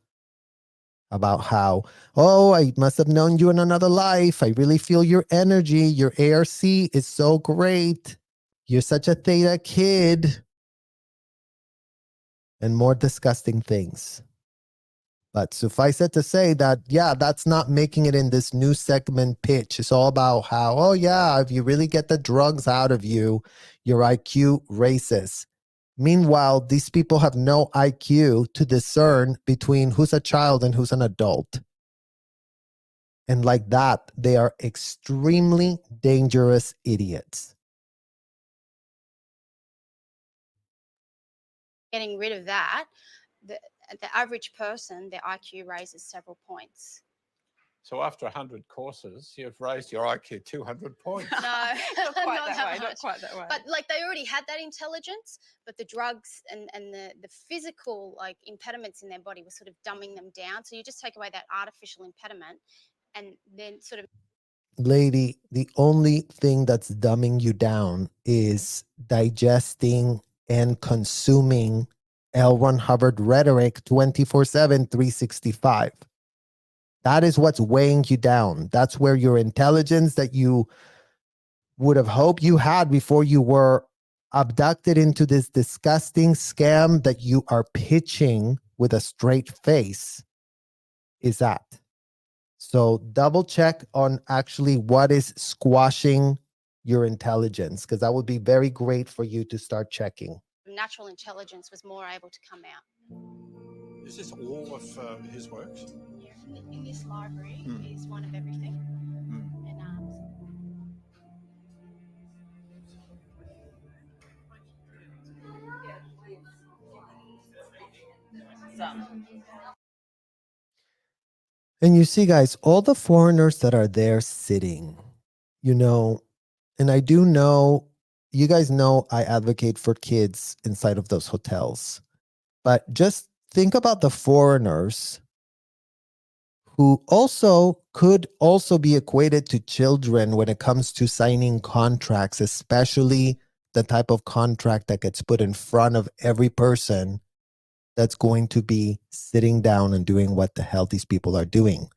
about how, oh, I must have known you in another life. I really feel your energy. Your ARC is so great. You're such a theta kid. And more disgusting things. But suffice it to say that, yeah, that's not making it in this new segment pitch. It's all about how, oh, yeah, if you really get the drugs out of you, your IQ raises. Meanwhile, these people have no IQ to discern between who's a child and who's an adult. And like that, they are extremely dangerous idiots. Getting rid of that, the average person, their IQ raises several points. So after 100 courses, you've raised your IQ 200 points. No, Not quite not that way. much. Not quite that way. But like they already had that intelligence, but the drugs and the physical like impediments in their body were sort of dumbing them down. So you just take away that artificial impediment and then sort of. Lady, the only thing that's dumbing you down is digesting and consuming L. Ron Hubbard rhetoric 24/7, 365. That is what's weighing you down. That's where your intelligence that you would have hoped you had before you were abducted into this disgusting scam that you are pitching with a straight face is at. So double check on actually what is squashing your intelligence, because that would be very great for you to start checking. Natural intelligence was more able to come out. Is this all of his works? Yeah, in this library is one of everything. And And you see, guys, all the foreigners that are there sitting, you know, and I do know, you guys know I advocate for kids inside of those hotels. But just think about the foreigners who also could also be equated to children when it comes to signing contracts, especially the type of contract that gets put in front of every person that's going to be sitting down and doing what the hell these people are doing,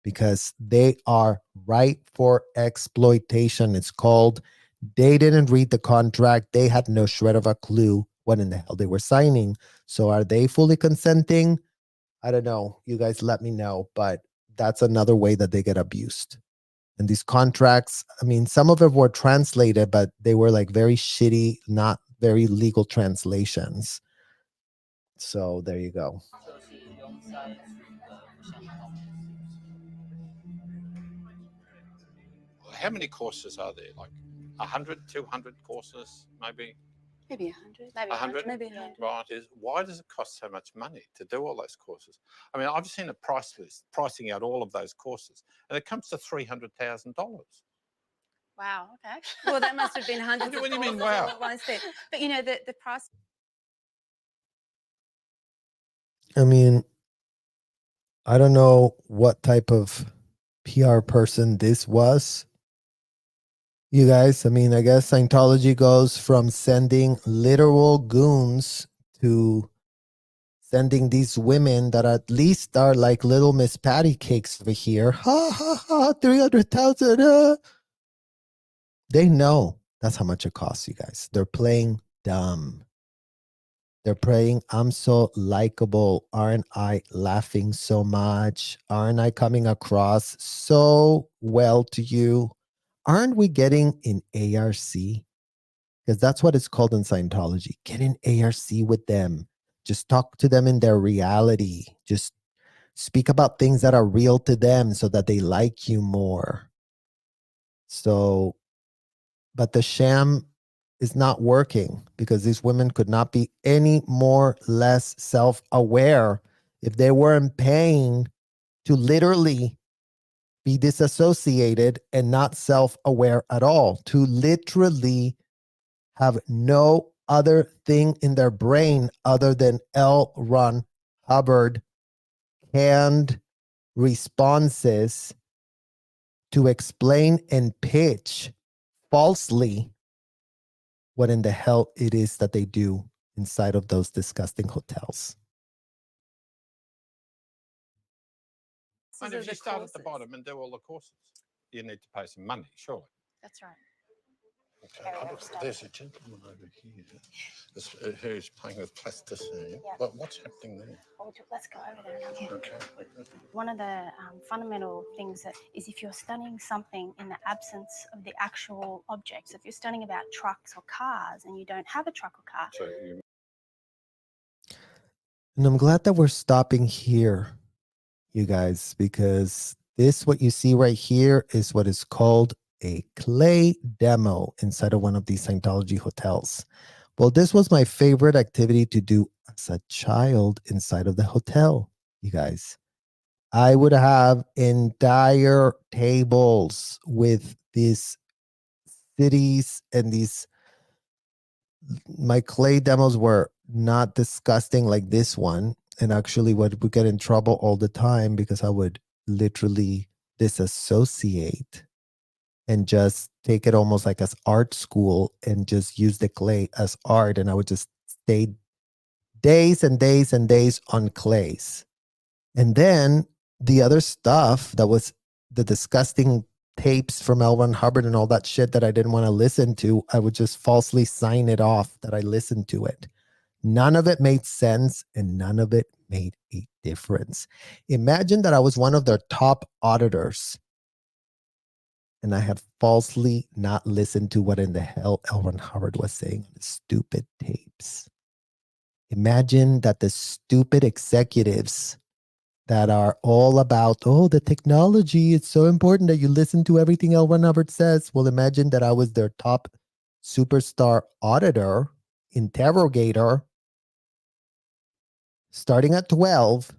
because they are ripe for exploitation. It's called, they didn't read the contract. They had no shred of a clue what in the hell they were signing. So are they fully consenting? I don't know. You guys let me know, but that's another way that they get abused. And these contracts, I mean, some of them were translated, but they were like very shitty, not very legal translations. So there you go. How many courses are there? Like 100, 200 courses, maybe? Maybe 100. maybe 100? Maybe 100. Right. Why does it cost so much money to do all those courses? I mean, I've seen a price list pricing out all of those courses, and it comes to $300,000. wow, okay. Well, that must have been hundreds What of do you mean, courses all wow? at once then. But you know, the price. I mean, I don't know what type of PR person this was. You guys, I mean, I guess Scientology goes from sending literal goons to sending these women that at least are like little Miss Patty Cakes over here. Ha ha ha, 300,000. They know that's how much it costs, you guys. They're playing dumb. They're praying, I'm so likable. Aren't I laughing so much? Aren't I coming across so well to you? Aren't we getting in ARC? Because that's what it's called in Scientology. Get in ARC with them. Just talk to them in their reality. Just speak about things that are real to them so that they like you more. So, but the sham is not working because these women could not be any more less self-aware if they weren't paying to literally be disassociated and not self-aware at all, to literally have no other thing in their brain other than L. Ron Hubbard canned responses to explain and pitch falsely what in the hell it is that they do inside of those disgusting hotels. And if you start at the bottom and do all the courses, you need to pay some money, surely. That's right. area of study. There's a gentleman over here who's playing with plasticine. Yeah. What's happening there? Let's go over there and have a look. Okay. One of the fundamental things that is if you're studying something in the absence of the actual objects, if you're studying about trucks or cars and you don't have a truck or car. So you And I'm glad that we're stopping here, you guys, because this, what you see right here, is what is called a clay demo inside of one of these Scientology hotels. Well, this was my favorite activity to do as a child inside of the hotel, you guys. I would have entire tables with these cities and these. My clay demos were not disgusting like this one, and actually would get in trouble all the time because I would literally disassociate and just take it almost like as art school and just use the clay as art, and I would just stay days and days and days on clays. And then the other stuff that was the disgusting tapes from L. Ron Hubbard and all that shit that I didn't want to listen to, I would just falsely sign it off that I listened to it. None of it made sense and none of it made a difference. Imagine that I was one of their top auditors and I had falsely not listened to what in the hell L. Ron Hubbard was saying on his stupid tapes. Imagine that the stupid executives that are all about, oh, the technology, it's so important that you listen to everything L. Ron Hubbard says. Well, imagine that I was their top superstar auditor, interrogator, starting at 12,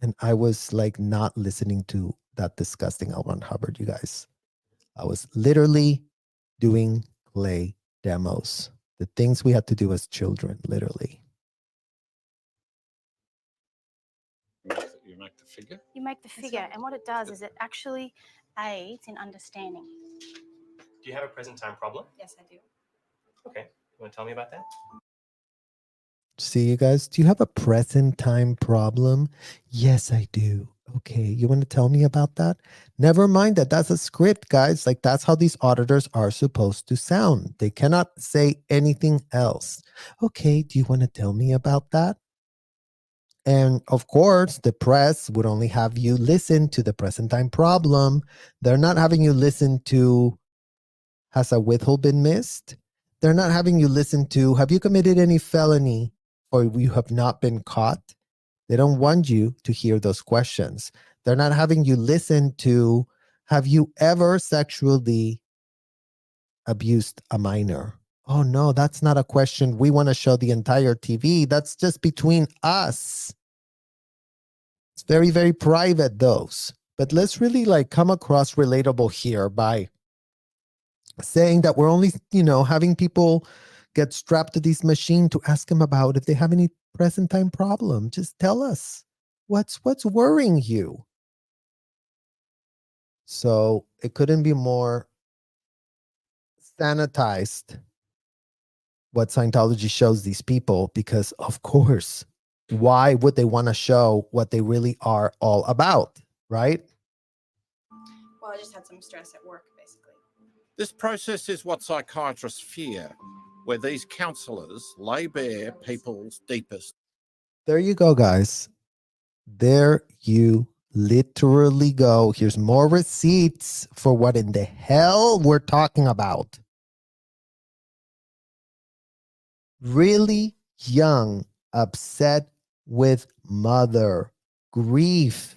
and I was like not listening to that disgusting L. Ron Hubbard, you guys. I was literally doing clay demos, the things we had to do as children, literally. You make the figure? You make the figure, and what it does is it actually aids in understanding. Do you have a present time problem? Yes, I do. Okay. You want to tell me about that? See, you guys, do you have a present time problem? Yes, I do. Okay, you want to tell me about that? Never mind that. That's a script, guys. Like, that's how these auditors are supposed to sound. They cannot say anything else. Okay, do you want to tell me about that? And of course, the press would only have you listen to the present time problem. They're not having you listen to, has a withhold been missed? They're not having you listen to, have you committed any felony or you have not been caught? They don't want you to hear those questions. They're not having you listen to, have you ever sexually abused a minor? Oh no, that's not a question we want to show the entire TV. That's just between us. It's very, very private, those. But let's really like come across relatable here by saying that we're only, having people get strapped to this machine to ask them about if they have any present time problem. Just tell us what's worrying you. So it couldn't be more sanitized what Scientology shows these people, because of course, why would they want to show what they really are all about, right? Well, I just had some stress at work, basically. This process is what psychiatrists fear, where these counselors lay bare people's deepest. There you go, guys. There you literally go. Here's more receipts for what in the hell we're talking about. Really young, upset with mother, grief.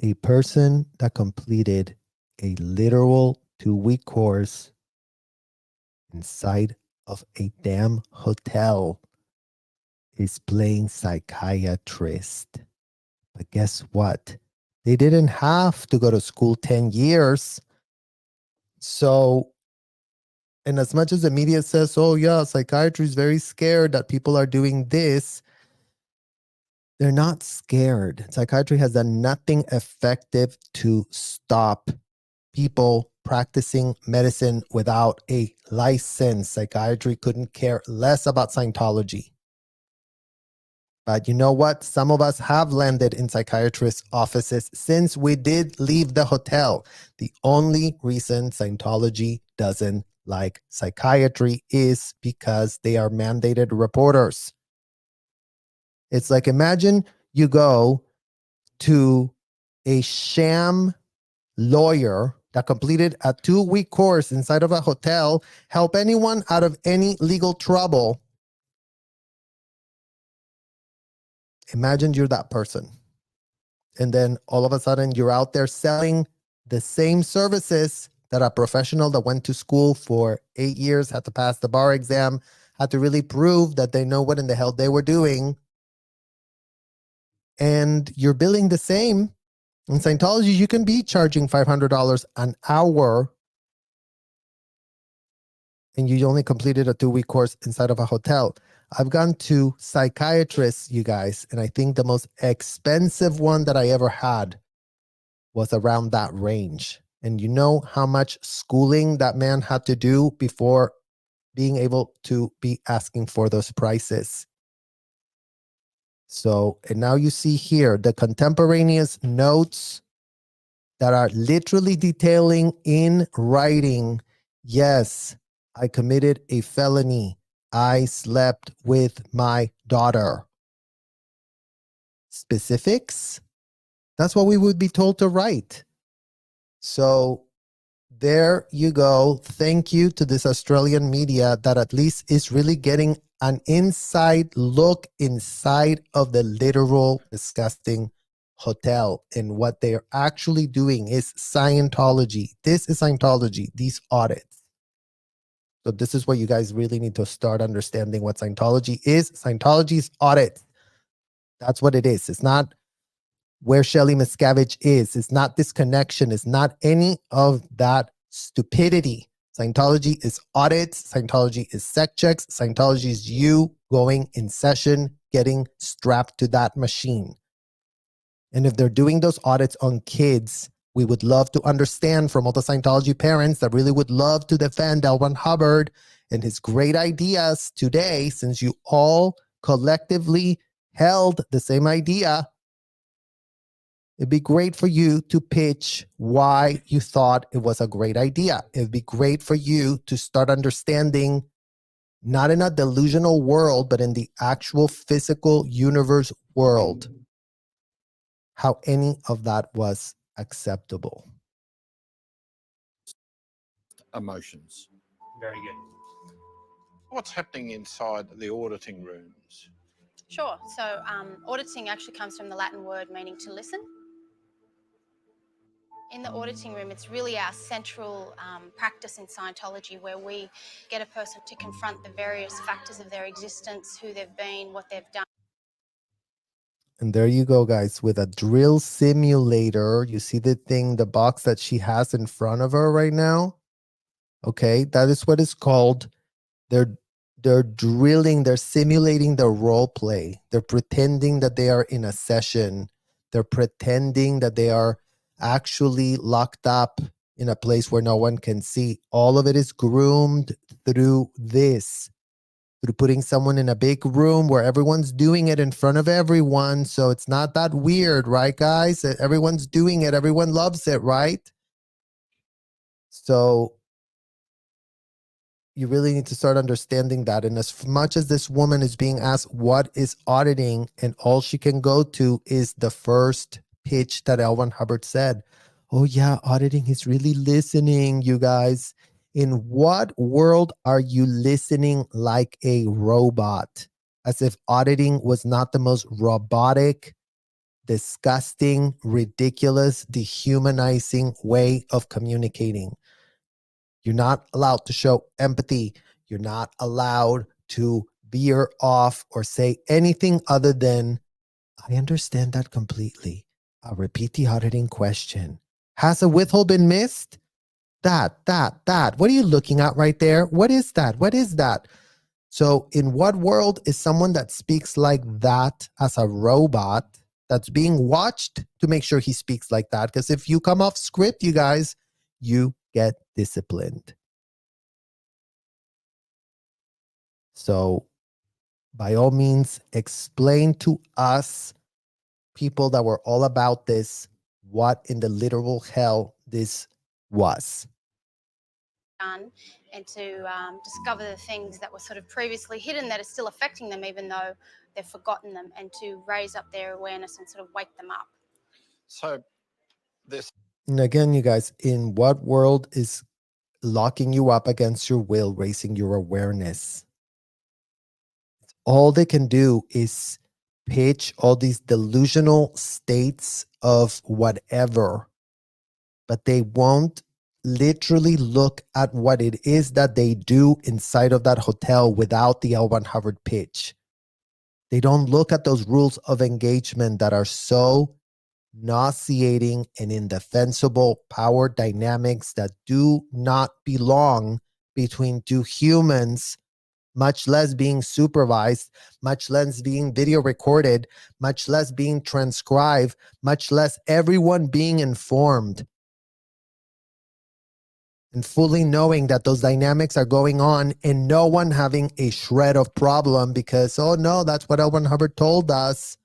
A person that completed a literal 2-week course inside of a damn hotel is playing psychiatrist. But guess what? They didn't have to go to school 10 years. So, and as much as the media says, oh yeah, psychiatry is very scared that people are doing this, they're not scared. Psychiatry has done nothing effective to stop people practicing medicine without a license. Psychiatry couldn't care less about Scientology. But you know what? Some of us have landed in psychiatrists' offices since we did leave the hotel. The only reason Scientology doesn't like psychiatry is because they are mandated reporters. It's like, imagine you go to a sham lawyer that completed a 2-week course inside of a hotel, help anyone out of any legal trouble. Imagine you're that person. And then all of a sudden you're out there selling the same services that a professional that went to school for 8 years, had to pass the bar exam, had to really prove that they know what in the hell they were doing. And you're billing the same. In Scientology, you can be charging $500 an hour and you only completed a 2-week course inside of a hotel. I've gone to psychiatrists, you guys, and I think the most expensive one that I ever had was around that range. And you know how much schooling that man had to do before being able to be asking for those prices. So, and now you see here the contemporaneous notes that are literally detailing in writing, yes, I committed a felony. I slept with my daughter. Specifics? That's what we would be told to write. So there you go. Thank you to this Australian media that at least is really getting an inside look inside of the literal disgusting hotel. And what they're actually doing is Scientology. This is Scientology, these audits. So this is what you guys really need to start understanding what Scientology is. Scientology's audit. That's what it is. It's not where Shelley Miscavige is. It's not this connection. It's not any of that stupidity. Scientology is audits. Scientology is sec checks. Scientology is you going in session, getting strapped to that machine. And if they're doing those audits on kids, we would love to understand from all the Scientology parents that really would love to defend L. Ron Hubbard and his great ideas today, since you all collectively held the same idea. It'd be great for you to pitch why you thought it was a great idea. It'd be great for you to start understanding, not in a delusional world, but in the actual physical universe world, how any of that was acceptable. Emotions. Very good. What's happening inside the auditing rooms? Sure. So auditing actually comes from the Latin word meaning to listen. In the auditing room, it's really our central practice in Scientology, where we get a person to confront the various factors of their existence, who they've been, what they've done. And there you go, guys, with a drill simulator. You see the thing, the box that she has in front of her right now? Okay, that is what it's called. They're drilling, they're simulating the role play. They're pretending that they are in a session. They're pretending that they are actually locked up in a place where no one can see. All of it is groomed through this, through putting someone in a big room where everyone's doing it in front of everyone. So it's not that weird, right, guys? Everyone's doing it. Everyone loves it, right? So you really need to start understanding that. And as much as this woman is being asked what is auditing, and all she can go to is the first pitch that L. Ron Hubbard said. Oh yeah, auditing is really listening, you guys. In what world are you listening like a robot? As if auditing was not the most robotic, disgusting, ridiculous, dehumanizing way of communicating. You're not allowed to show empathy. You're not allowed to veer off or say anything other than, I understand that completely. I'll repeat the auditing question. Has a withhold been missed? That. What are you looking at right there? What is that? What is that? So in what world is someone that speaks like that as a robot that's being watched to make sure he speaks like that? Because if you come off script, you guys, you get disciplined. So by all means, explain to us, people that were all about this, what in the literal hell this was. done and to discover the things that were sort of previously hidden that are still affecting them, even though they've forgotten them, and to raise up their awareness and sort of wake them up. So this. And again, you guys, in what world is locking you up against your will, raising your awareness? All they can do is pitch all these delusional states of whatever, but they won't literally look at what it is that they do inside of that hotel without the L. Ron Hubbard pitch. They don't look at those rules of engagement that are so nauseating and indefensible power dynamics that do not belong between two humans, much less being supervised, much less being video recorded, much less being transcribed, much less everyone being informed and fully knowing that those dynamics are going on and no one having a shred of problem because, oh no, that's what L. Ron Hubbard told us.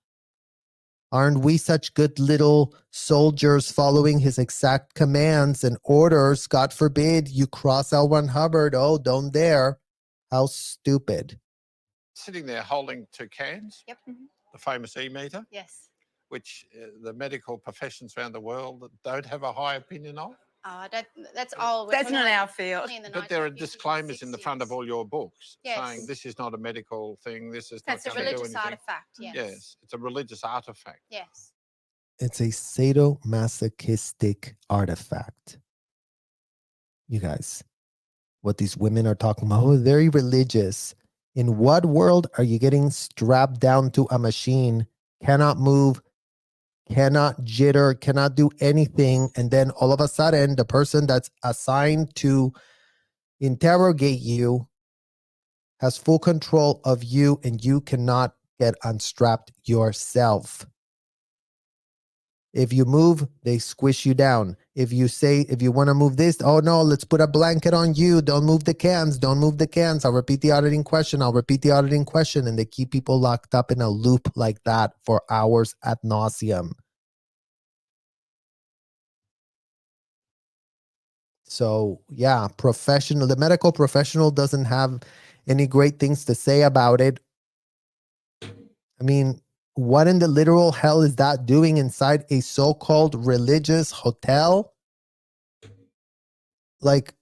Aren't we such good little soldiers following his exact commands and orders? God forbid you cross L. Ron Hubbard. Oh, don't dare. How stupid. Sitting there holding two cans, Yep. the famous E-meter, Yes. which the medical professions around the world don't have a high opinion of. That's old. We're That's talking not like our field. only in the But there are 1950s and disclaimers in the front of 60s. all your books Yes. saying this is not a medical thing, this is That's a not going to do religious anything. artifact. Yes. Yes, it's a religious artifact. Yes. It's a sadomasochistic artifact. You guys, what these women are talking about, oh, very religious. In what world are you getting strapped down to a machine, cannot move, cannot jitter, cannot do anything, and then all of a sudden the person that's assigned to interrogate you has full control of you and you cannot get unstrapped yourself? If you move, they squish you down. If you say, if you want to move this, oh no, let's put a blanket on you. Don't move the cans. Don't move the cans. I'll repeat the auditing question. I'll repeat the auditing question. And they keep people locked up in a loop like that for hours ad nauseum. So yeah, the medical professional doesn't have any great things to say about it. I mean, what in the literal hell is that doing inside a so-called religious hotel? Like,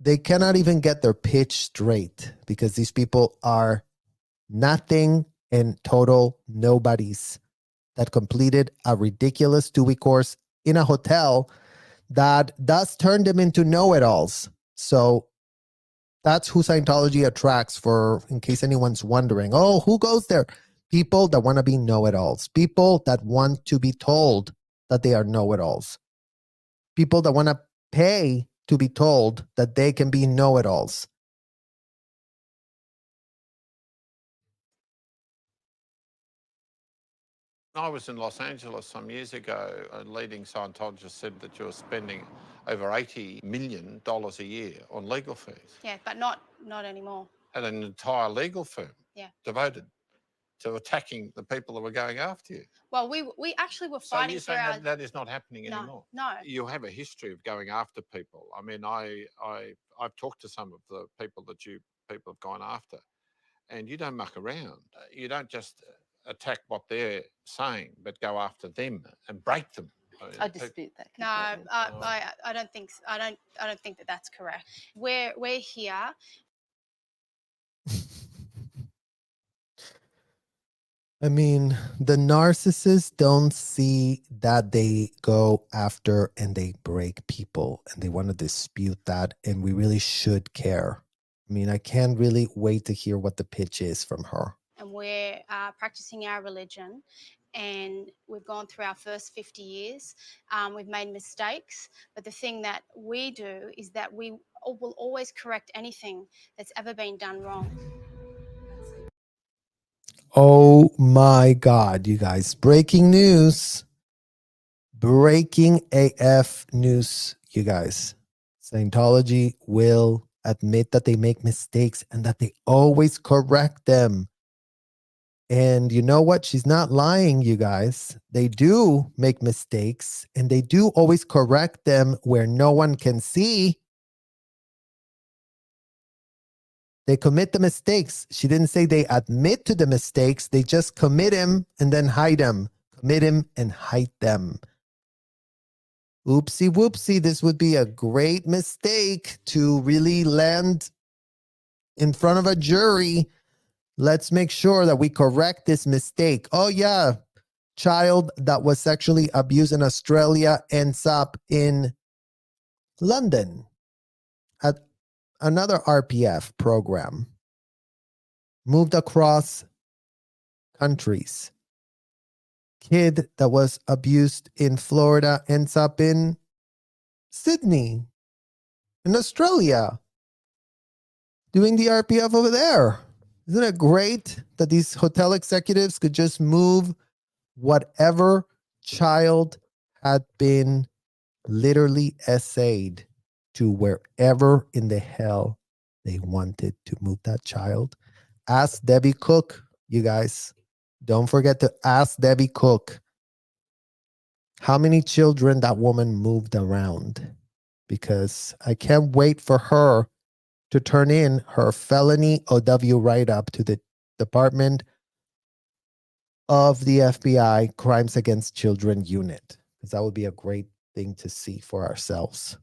they cannot even get their pitch straight because these people are nothing and total nobodies that completed a ridiculous 2-week course in a hotel that does turn them into know-it-alls. So that's who Scientology attracts, for in case anyone's wondering. Oh, who goes there? People that want to be know-it-alls. People that want to be told that they are know-it-alls. People that want to pay to be told that they can be know-it-alls. I was in Los Angeles some years ago. A leading Scientologist said that you're spending over $80 million a year on legal fees. Yeah, but not anymore. And an entire legal firm devoted to attacking the people that were going after you. Well, we actually were So fighting you're for saying our. that is not happening anymore? No. You have a history of going after people. I mean, I've talked to some of the people that people have gone after, and you don't muck around. You don't just attack what they're saying, but go after them and break them. I dispute that. No, I don't think I don't think that that's correct. We're here. I mean, the narcissists don't see that they go after and they break people and they want to dispute that. And we really should care. I mean, I can't really wait to hear what the pitch is from her. And we're practicing our religion, and we've gone through our first 50 years. We've made mistakes, but the thing that we do is that we will always correct anything that's ever been done wrong. Oh my God, you guys. Breaking news. Breaking AF news, you guys. Scientology will admit that they make mistakes and that they always correct them. And you know what? She's not lying, you guys. They do make mistakes and they do always correct them where no one can see. They commit the mistakes. She didn't say they admit to the mistakes. They just commit them and then hide them. Commit them and hide them. Oopsie whoopsie. This would be a great mistake to really land in front of a jury. Let's make sure that we correct this mistake. Oh, yeah. Child that was sexually abused in Australia ends up in London at another RPF program. Moved across countries. Kid that was abused in Florida ends up in Sydney, in Australia, doing the RPF over there. Isn't it great that these hotel executives could just move whatever child had been literally essayed to wherever in the hell they wanted to move that child? Ask Debbie Cook, you guys. Don't forget to ask Debbie Cook how many children that woman moved around, because I can't wait for her to turn in her felony OW write-up to the Department of the FBI Crimes Against Children Unit, because that would be a great thing to see for ourselves.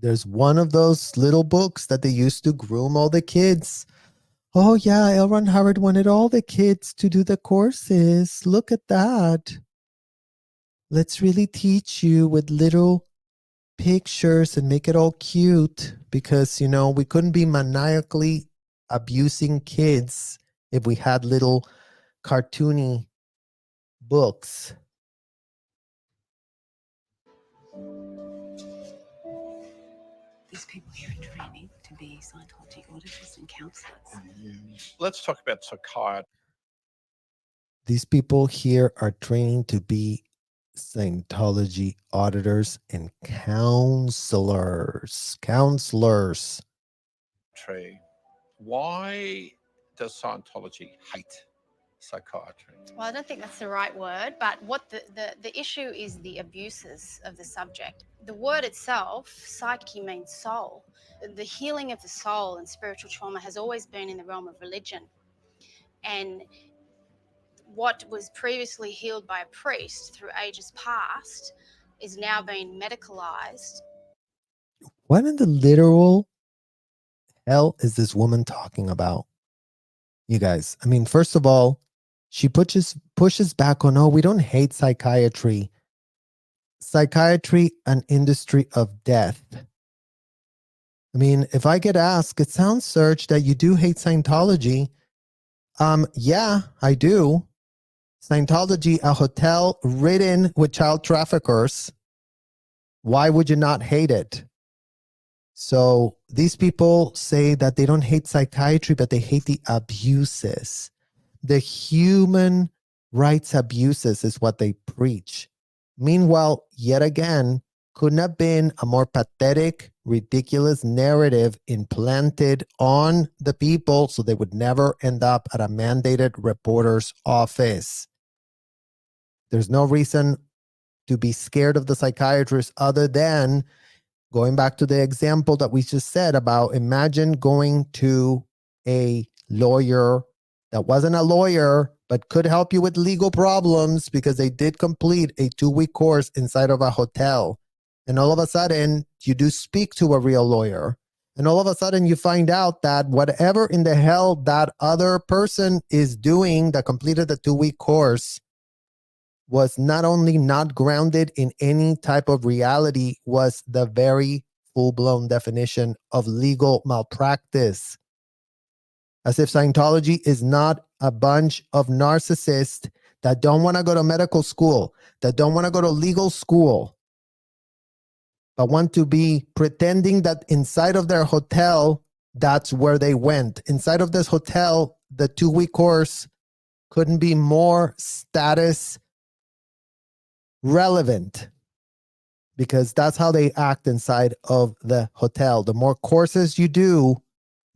There's one of those little books that they used to groom all the kids. Oh yeah, L. Ron Hubbard wanted all the kids to do the courses. Look at that. Let's really teach you with little pictures and make it all cute, because, you know, we couldn't be maniacally abusing kids if we had little cartoony books. These people here are training to be Scientology auditors and counselors. Let's talk about psychiatry. These people here are training to be Scientology auditors and counselors. Counselors. Why does Scientology hate psychiatry? Well, I don't think that's the right word, but what the issue is the abuses of the subject. The word itself, psyche, means soul. The healing of the soul and spiritual trauma has always been in the realm of religion. And what was previously healed by a priest through ages past is now being medicalized. What in the literal hell is this woman talking about? You guys, I mean, first of all, she pushes back on, oh, we don't hate psychiatry. Psychiatry, an industry of death. I mean, if I get asked, it sounds, Serge, that you do hate Scientology. Yeah, I do. Scientology, a hotel ridden with child traffickers. Why would you not hate it? So these people say that they don't hate psychiatry, but they hate the abuses. The human rights abuses is what they preach. Meanwhile, yet again, couldn't have been a more pathetic, ridiculous narrative implanted on the people so they would never end up at a mandated reporter's office. There's no reason to be scared of the psychiatrist other than going back to the example that we just said about, imagine going to a lawyer that wasn't a lawyer but could help you with legal problems because they did complete a 2-week course inside of a hotel. And all of a sudden, you do speak to a real lawyer. And all of a sudden, you find out that whatever in the hell that other person is doing that completed the 2-week course was not only not grounded in any type of reality, was the very full-blown definition of legal malpractice. As if Scientology is not a bunch of narcissists that don't want to go to medical school, that don't want to go to legal school, but want to be pretending that inside of their hotel, that's where they went. Inside of this hotel, the 2-week course couldn't be more status relevant. because that's how they act inside of the hotel. The more courses you do,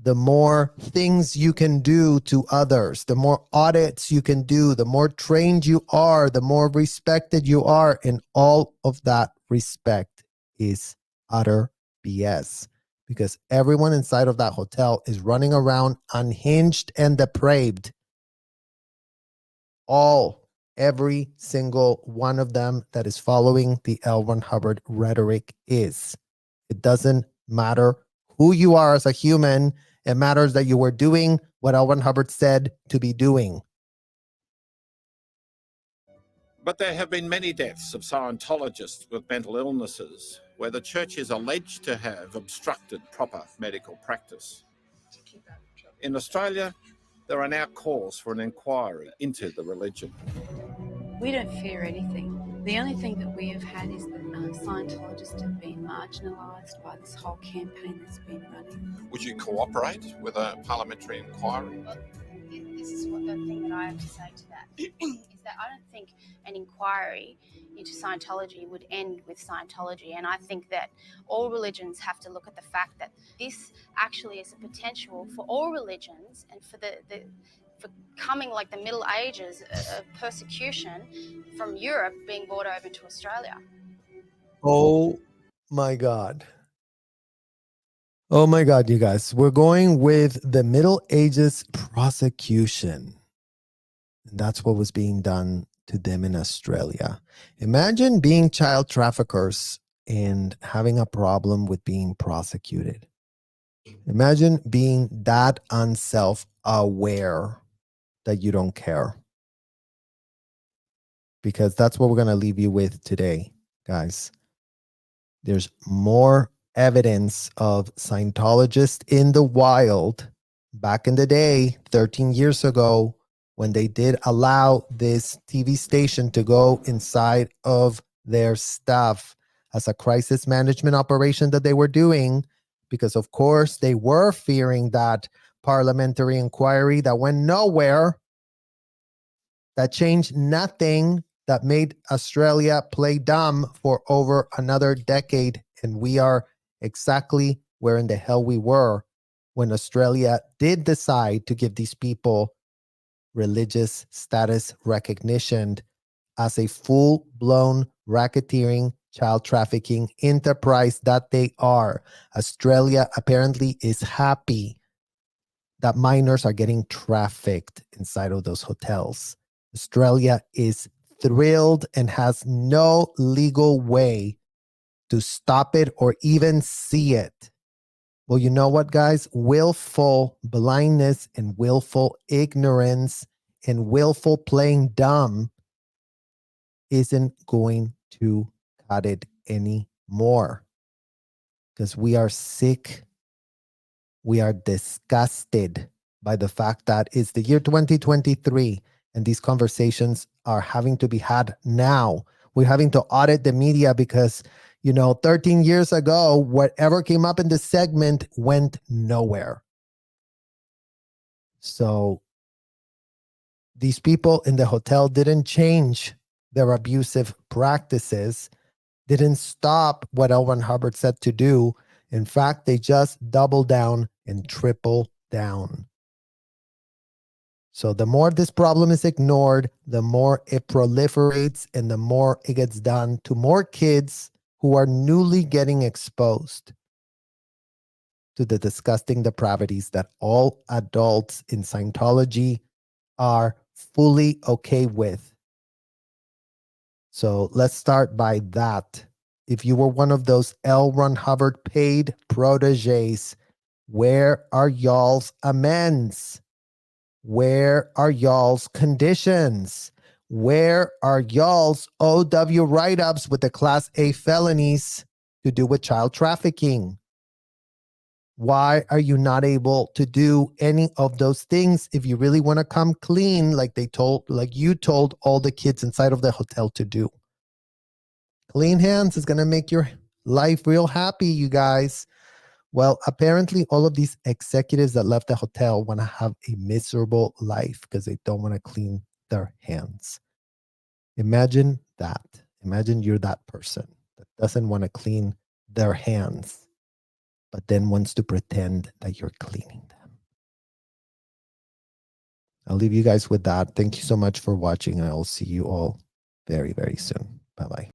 the more things you can do to others, the more audits you can do, the more trained you are, the more respected you are. And all of that respect is utter BS, because everyone inside of that hotel is running around unhinged and depraved. Every single one of them that is following the L. Ron Hubbard rhetoric is. It doesn't matter who you are as a human. It matters that you were doing what L. Ron Hubbard said to be doing. But there have been many deaths of Scientologists with mental illnesses where the church is alleged to have obstructed proper medical practice. In Australia, there are now calls for an inquiry into the religion. We don't fear anything. The only thing that we have had is that Scientologists have been marginalised by this whole campaign that's been running. Would you cooperate with a parliamentary inquiry? This is what the thing that I have to say to that is that I don't think an inquiry into Scientology would end with Scientology, and I think that all religions have to look at the fact that this actually is a potential for all religions and for for coming like the Middle Ages of persecution from Europe being brought over to Australia. Oh my God. Oh my God, you guys. We're going with the Middle Ages prosecution. And that's what was being done to them in Australia. Imagine being child traffickers and having a problem with being prosecuted. Imagine being that unself-aware that you don't care. Because that's what we're going to leave you with today, guys. There's more evidence of Scientologists in the wild back in the day, 13 years ago, when they did allow this TV station to go inside of their stuff as a crisis management operation that they were doing, because of course they were fearing that parliamentary inquiry that went nowhere, that changed nothing, that made Australia play dumb for over another decade. And we are exactly where in the hell we were when Australia did decide to give these people religious status recognition as a full-blown racketeering, child trafficking enterprise that they are. Australia apparently is happy that minors are getting trafficked inside of those hotels. Australia is thrilled and has no legal way to stop it or even see it. Well, you know what, guys? Willful blindness and willful ignorance and willful playing dumb isn't going to cut it anymore. Because we are sick. We are disgusted by the fact that it's the year 2023 and these conversations are having to be had now. We're having to audit the media because, 13 years ago, whatever came up in this segment went nowhere. So these people in the hotel didn't change their abusive practices, didn't stop what L. Ron Hubbard said to do. In fact, they just double down and triple down. So the more this problem is ignored, the more it proliferates and the more it gets done to more kids who are newly getting exposed to the disgusting depravities that all adults in Scientology are fully okay with. So let's start by that. If you were one of those L. Ron Hubbard paid proteges, where are y'all's amends? Where are y'all's conditions? Where are y'all's OW write-ups with the Class A felonies to do with child trafficking? Why are you not able to do any of those things if you really want to come clean like you told all the kids inside of the hotel to do? Clean hands is going to make your life real happy, you guys. Well, apparently all of these executives that left the hotel want to have a miserable life because they don't want to clean their hands. Imagine that. Imagine you're that person. that doesn't want to clean their hands, but then wants to pretend that you're cleaning them. I'll leave you guys with that. Thank you so much for watching, and I'll see you all very, very soon. Bye-bye.